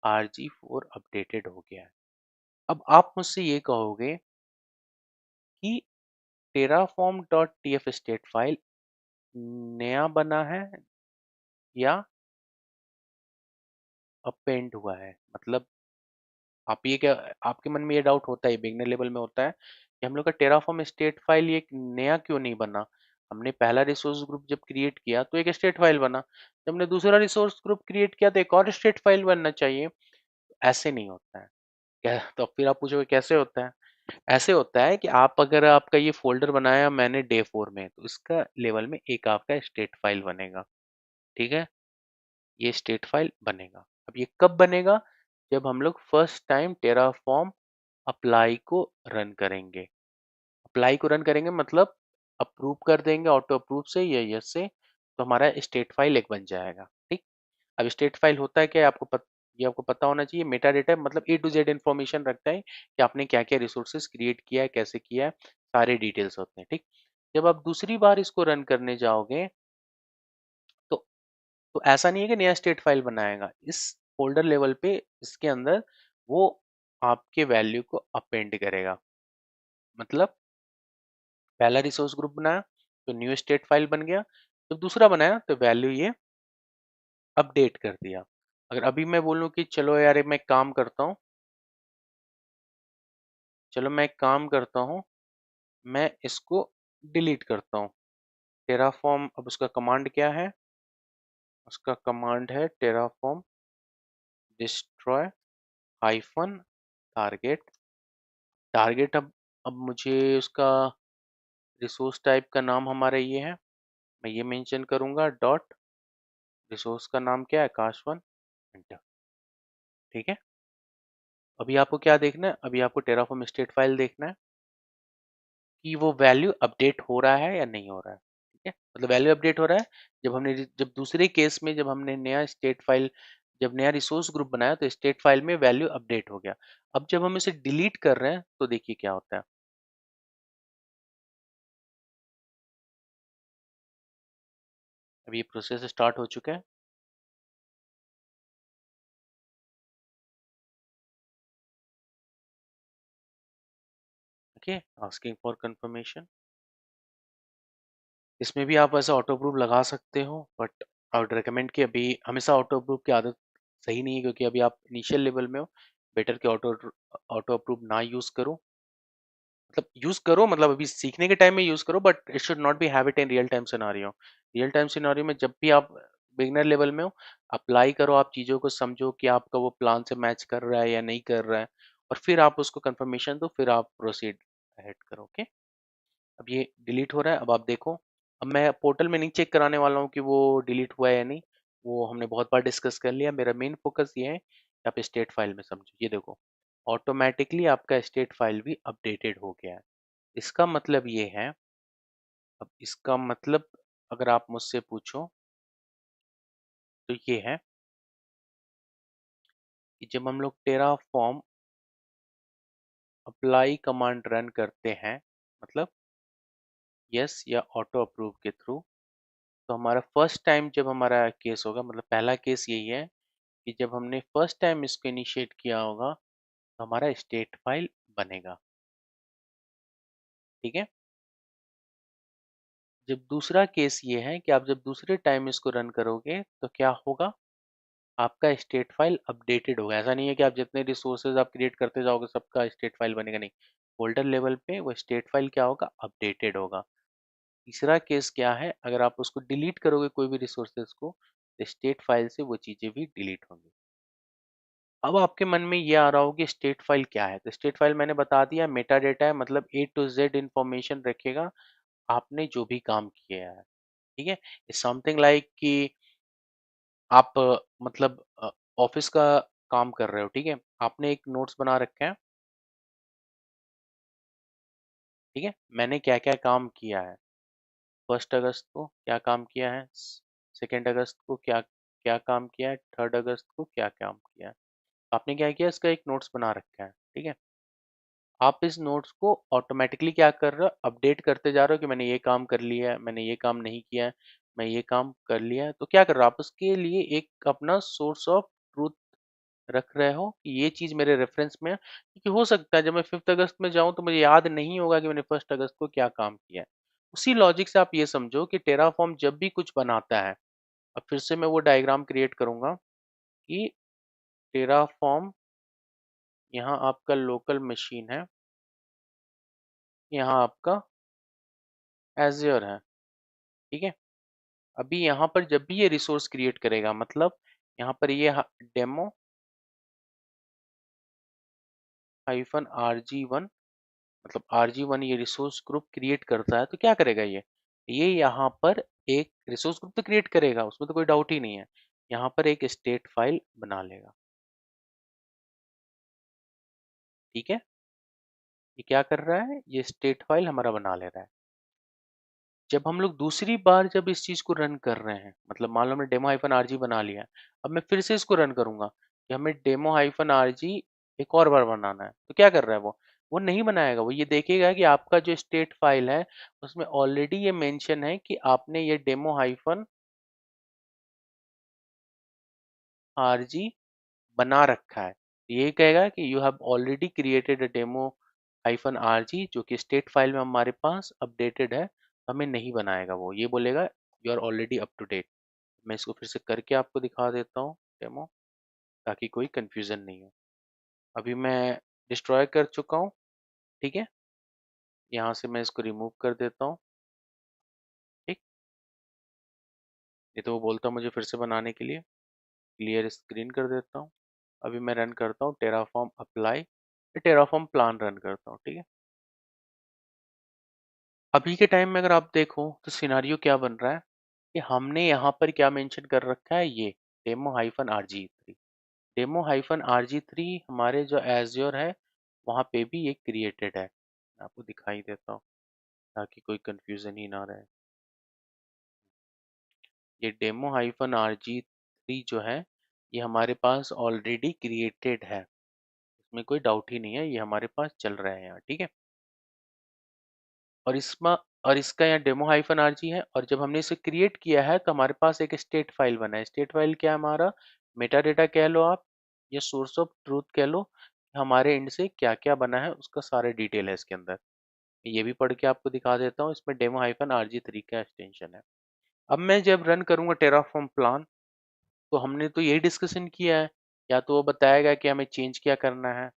RG4 updated हो गया है। अब आप मुझसे ये कहोगे कि Terraform dot TF state file नया बना है या अपेंड हुआ है, मतलब आप ये क्या, आपके मन में ये डाउट होता है, बिगनर लेवल में होता है कि हम लोग का टेराफॉर्म स्टेट फाइल ये नया क्यों नहीं बना। हमने पहला रिसोर्स ग्रुप जब क्रिएट किया तो एक स्टेट फाइल बना, जब हमने दूसरा रिसोर्स ग्रुप क्रिएट किया तो एक और स्टेट फाइल बनना चाहिए। ऐसे नहीं होता है क्या? तो फिर आप पूछोगे कैसे होता है। ऐसे होता है कि आप अगर आपका ये फोल्डर बनाया मैंने डे 4 में, तो इसका लेवल में एक आपका स्टेट फाइल बनेगा, ठीक है। ये स्टेट फाइल बनेगा। अब ये कब बनेगा? जब हम लोग फर्स्ट टाइम टेराफॉर्म अप्लाई को रन करेंगे। अप्लाई को रन करेंगे मतलब अप्रूव कर देंगे ऑटो अप्रूव से या यस से, तो हमारा स्टेट फाइल एक बन जाएगा, ठीक। अब स्टेट फाइल होता है क्या, ये आपको पता होना चाहिए। मेटा डेटा मतलब A to Z इन्फॉर्मेशन रखता है कि आपने क्या क्या रिसोर्सेज क्रिएट किया है, कैसे किया है, सारे डिटेल्स होते हैं, ठीक। जब आप दूसरी बार इसको रन करने जाओगे तो ऐसा नहीं है कि नया स्टेट फाइल बनाएगा, इस फोल्डर लेवल पे इसके अंदर वो आपके वैल्यू को अपेंड करेगा। मतलब पहला रिसोर्स ग्रुप बनाया तो न्यू स्टेट फाइल बन गया, जब दूसरा बनाया तो वैल्यू ये अपडेट कर दिया। अगर अभी मैं बोलूं कि चलो यार मैं एक काम करता हूँ, चलो मैं एक काम करता हूँ, मैं इसको डिलीट करता हूँ। टेराफॉर्म, अब उसका कमांड क्या है? उसका कमांड है Terraform destroy hyphen target. Target, अब मुझे उसका रिसोर्स टाइप का नाम हमारा ये है, मैं ये मेंशन करूंगा डॉट, रिसोर्स का नाम क्या है, आकाश 1, एंटर, ठीक है। अभी आपको क्या देखना है? अभी आपको टेराफॉर्म स्टेट फाइल देखना है कि वो वैल्यू अपडेट हो रहा है या नहीं हो रहा है, ठीक है। मतलब वैल्यू अपडेट हो रहा है जब दूसरे केस में जब हमने नया स्टेट फाइल, जब नया रिसोर्स ग्रुप बनाया तो स्टेट फाइल में वैल्यू अपडेट हो गया। अब जब हम इसे डिलीट कर रहे हैं तो देखिए क्या होता है। अभी ये प्रोसेस स्टार्ट हो चुका है, ओके, आस्किंग फॉर कंफर्मेशन। इसमें भी आप ऐसा ऑटो अप्रूव लगा सकते हो, बट आई वुड रिकमेंड कि अभी हमेशा ऑटो अप्रूव की आदत सही नहीं है, क्योंकि अभी आप इनिशियल लेवल में हो। बेटर कि ऑटो ऑटो अप्रूव ना यूज करो, मतलब यूज करो, मतलब अभी सीखने के टाइम में यूज करो, but it should not be habit in real time scenario. Real time scenario में जब भी आप बिगिनर लेवल में हो, अप्लाई करो, आप चीज़ों को समझो कि आपका वो प्लान से मैच कर रहा है या नहीं कर रहा है, और फिर आप उसको कंफर्मेशन दो, फिर आप प्रोसीड अहेड करो। ओके, अब ये डिलीट हो रहा है, अब आप देखो। अब मैं पोर्टल में नहीं चेक कराने वाला हूँ कि वो डिलीट हुआ है या नहीं, वो हमने बहुत बार डिस्कस कर लिया। मेरा मेन फोकस ये है कि आप स्टेट फाइल में समझो। ये देखो, ऑटोमेटिकली आपका स्टेट फाइल भी अपडेटेड हो गया है। इसका मतलब ये है, अब इसका मतलब अगर आप मुझसे पूछो तो ये है कि जब हम लोग टेराफॉर्म अप्लाई कमांड रन करते हैं, मतलब यस या ऑटो अप्रूव के थ्रू, तो हमारा फर्स्ट टाइम जब हमारा केस होगा, मतलब पहला केस यही है कि जब हमने फर्स्ट टाइम इसको इनिशिएट किया होगा तो हमारा स्टेट फाइल बनेगा। ठीक है। जब दूसरा केस ये है कि आप जब दूसरे टाइम इसको रन करोगे तो क्या होगा, आपका स्टेट फाइल अपडेटेड होगा। ऐसा नहीं है कि आप जितने रिसोर्सेज आप क्रिएट करते जाओगे सबका स्टेट फाइल बनेगा, नहीं। फोल्डर लेवल पे वो स्टेट फाइल क्या होगा, अपडेटेड होगा। तीसरा केस क्या है, अगर आप उसको डिलीट करोगे कोई भी रिसोर्सेज को, तो स्टेट फाइल से वो चीजें भी डिलीट होंगी। अब आपके मन में ये आ रहा हो कि स्टेट फाइल क्या है, तो स्टेट फाइल मैंने बता दिया, मेटा डेटा है, मतलब ए टू जेड इंफॉर्मेशन रखेगा आपने जो भी काम किया है। ठीक है। समथिंग लाइक कि आप मतलब ऑफिस का काम कर रहे हो, ठीक है, आपने एक नोट्स बना रखा है। ठीक है, मैंने क्या क्या काम किया है, 1 अगस्त को क्या काम किया है, 2 अगस्त को क्या क्या काम किया है, 3 अगस्त को क्या काम किया है। आपने क्या किया, इसका एक नोट्स बना रखा है। ठीक है, आप इस नोट्स को ऑटोमेटिकली क्या कर रहे हो, अपडेट करते जा रहे हो कि मैंने ये काम कर लिया है, मैंने ये काम नहीं किया है, मैं ये काम कर लिया है। तो क्या कर रहे हो आप, उसके लिए एक अपना सोर्स ऑफ ट्रूथ रख रहे हो कि ये चीज मेरे रेफरेंस में है, क्योंकि हो सकता है जब मैं 5 अगस्त में जाऊं तो मुझे याद नहीं होगा कि मैंने 1 अगस्त को क्या काम किया है। उसी लॉजिक से आप ये समझो कि टेराफॉर्म जब भी कुछ बनाता है, अब फिर से मैं वो डायग्राम क्रिएट करूंगा कि टेराफॉर्म, यहाँ आपका लोकल मशीन है, यहाँ आपका एज्योर है। ठीक है, अभी यहाँ पर जब भी ये रिसोर्स क्रिएट करेगा, मतलब यहाँ पर ये डेमो -RG1, मतलब RG1 ये रिसोर्स ग्रुप क्रिएट करता है, तो क्या करेगा ये यहाँ पर एक रिसोर्स ग्रुप तो क्रिएट करेगा, उसमें तो कोई डाउट ही नहीं है। यहाँ पर एक स्टेट फाइल बना लेगा। ठीक है, ये क्या कर रहा है, ये स्टेट फाइल हमारा बना ले रहा है। जब हम लोग दूसरी बार जब इस चीज को रन कर रहे हैं, मतलब मान लो हमने डेमो हाइफन आरजी बना लिया, अब मैं फिर से इसको रन करूंगा कि हमें डेमो हाइफन आरजी एक और बार बनाना है, तो क्या कर रहा है वो नहीं बनाएगा। वो ये देखेगा कि आपका जो स्टेट फाइल है उसमें ऑलरेडी ये मेंशन है कि आपने ये डेमो हाइफन आरजी बना रखा है। ये कहेगा कि you have already created a demo hyphen RG, जो कि स्टेट फाइल में हमारे पास अपडेटेड है, हमें नहीं बनाएगा। वो ये बोलेगा you are already up to date. मैं इसको फिर से करके आपको दिखा देता हूँ डेमो, ताकि कोई कंफ्यूजन नहीं हो। अभी मैं डिस्ट्रॉय कर चुका हूँ। ठीक है, यहाँ से मैं इसको रिमूव कर देता हूँ। ठीक, ये तो वो बोलता मुझे फिर से बनाने के लिए, क्लियर स्क्रीन कर देता हूँ। अभी मैं रन करता हूँ Terraform apply, Terraform plan run करता हूँ। ठीक है, अभी के टाइम में अगर आप देखो तो सिनारियो क्या बन रहा है कि हमने यहाँ पर क्या मेंशन कर रखा है, ये डेमो-RG3। डेमो-RG3 हमारे जो एज्योर है वहाँ पे भी ये क्रिएटेड है। मैं आपको दिखाई देता हूँ ताकि कोई कंफ्यूजन ही ना रहे। ये डेमो-RG3 जो है ये हमारे पास ऑलरेडी क्रिएटेड है, इसमें कोई डाउट ही नहीं है, ये हमारे पास चल रहा है यहाँ। ठीक है, और इसमें और इसका यहाँ डेमो-RG है, और जब हमने इसे क्रिएट किया है तो हमारे पास एक स्टेट फाइल बना है। स्टेट फाइल क्या है हमारा, मेटा डेटा कह लो आप, या सोर्स ऑफ ट्रूथ कह लो, हमारे एंड से क्या क्या बना है उसका सारा डिटेल है इसके अंदर। ये भी पढ़ के आपको दिखा देता हूँ, इसमें डेमो-RG3 का एक्सटेंशन है। अब मैं जब रन करूंगा टेराफॉर्म प्लान, तो हमने तो यही डिस्कशन किया है, या तो वो बताएगा कि हमें चेंज क्या करना है,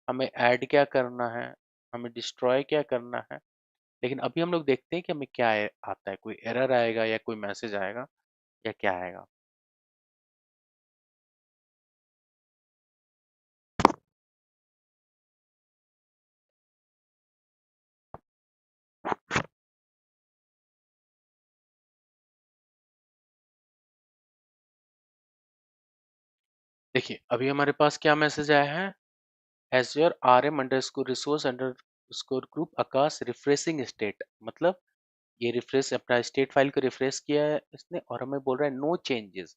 हमें ऐड क्या करना है, हमें डिस्ट्रॉय क्या करना है। लेकिन अभी हम लोग देखते हैं कि हमें क्या आता है, कोई एरर आएगा या कोई मैसेज आएगा या क्या आएगा। देखिए अभी हमारे पास क्या मैसेज आया है, Azure rm underscore resource underscore group Akash refreshing state, मतलब ये रिफ्रेश अपना स्टेट फाइल को रिफ्रेश किया है इसने और हमें बोल रहा है no changes,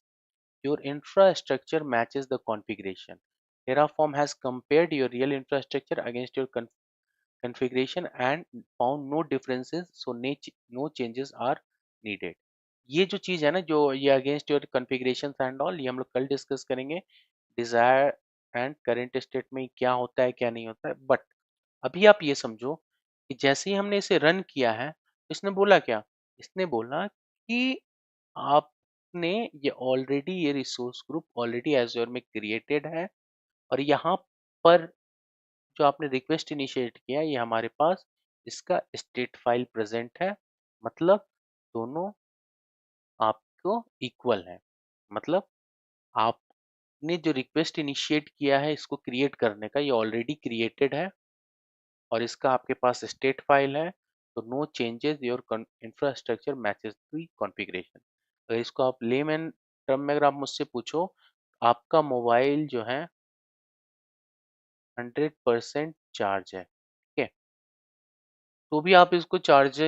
your infrastructure matches the configuration, Terraform has compared your real infrastructure against your configuration and found no differences, so no changes are needed. ये जो चीज है ना, जो ये against your configuration and all, ये हम लोग कल डिस्कस करेंगे डिजायर एंड करंट स्टेट में क्या होता है क्या नहीं होता है। बट अभी आप ये समझो कि जैसे ही हमने इसे रन किया है, इसने बोला क्या, इसने बोला कि आपने ये ऑलरेडी ये रिसोर्स ग्रुप ऑलरेडी एज्योर में क्रिएटेड है, और यहाँ पर जो आपने रिक्वेस्ट इनिशिएट किया है, ये हमारे पास इसका स्टेट फाइल प्रेजेंट है, मतलब दोनों आपको इक्वल है। मतलब आपने जो रिक्वेस्ट इनिशिएट किया है इसको क्रिएट करने का, ये ऑलरेडी क्रिएटेड है और इसका आपके पास स्टेट फाइल है, तो no changes, your infrastructure matches the configuration. अगर इसको आप लेमैन टर्म में अगर आप मुझसे पूछो, आपका मोबाइल जो है 100% चार्ज है, ठीक है, तो भी आप इसको चार्ज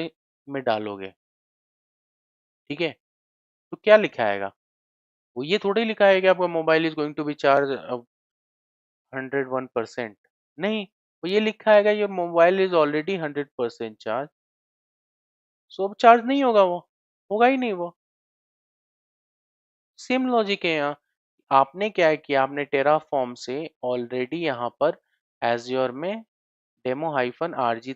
में डालोगे, ठीक है, तो क्या लिखा आएगा, वो ये थोड़ी लिखा है कि आपका mobile is going to be charge 101%, नहीं, वो ये लिखा है your mobile is already 100% charge, so अब चार्ज नहीं होगा, वो होगा ही नहीं वो। सेम लॉजिक है यहाँ, आपने क्या किया, आपने टेराफॉर्म से ऑलरेडी यहाँ पर एज्योर में डेमो हाइफन आरजी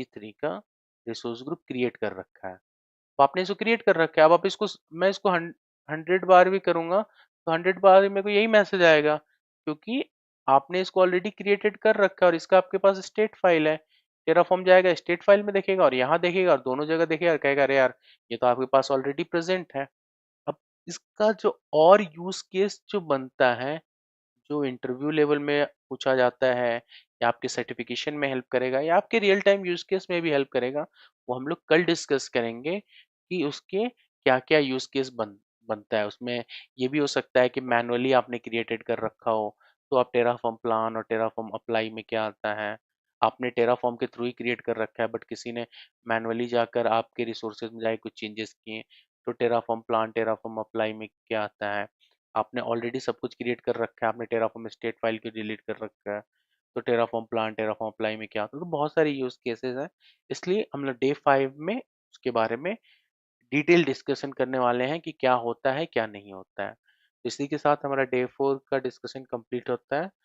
थ्री का रिसोर्स ग्रुप क्रिएट कर रखा है। तो आपने इसको क्रिएट कर रखा है, अब आप इसको, मैं इसको 100 बार भी करूंगा तो 100 बार मेरे को यही मैसेज आएगा, क्योंकि आपने इसको ऑलरेडी क्रिएटेड कर रखा है और इसका आपके पास स्टेट फाइल है। टेराफॉर्म जाएगा स्टेट फाइल में देखेगा और यहाँ देखेगा और दोनों जगह देखेगा और कहेगा अरे यार ये तो आपके पास ऑलरेडी प्रेजेंट है। अब इसका जो और यूज केस जो बनता है, जो इंटरव्यू लेवल में पूछा जाता है, या आपके सर्टिफिकेशन में हेल्प करेगा, या आपके रियल टाइम यूज केस में भी हेल्प करेगा, वो हम लोग कल डिस्कस करेंगे कि उसके क्या क्या यूज केस बनता है उसमें। ये भी हो सकता है कि मैनुअली आपने क्रिएटेड कर रखा हो, तो आप टेराफॉर्म प्लान और टेराफॉर्म अप्लाई में क्या आता है, आपने टेराफॉर्म के थ्रू ही क्रिएट कर रखा है बट किसी ने मैनुअली जाकर आपके रिसोर्सेज में जाके कुछ चेंजेस किए, तो टेराफॉर्म प्लान टेराफॉर्म अप्लाई में क्या आता है। आपने ऑलरेडी सब कुछ क्रिएट कर रखा है, आपने टेराफॉर्म स्टेट फाइल को डिलीट कर रखा है, तो टेराफॉर्म प्लान टेराफॉर्म अप्लाई में क्या होता है, तो बहुत सारे यूज केसेस हैं। इसलिए हम लोग डे 5 में उसके बारे में डिटेल डिस्कशन करने वाले हैं कि क्या होता है क्या नहीं होता है। तो इसी के साथ हमारा डे 4 का डिस्कशन कंप्लीट होता है।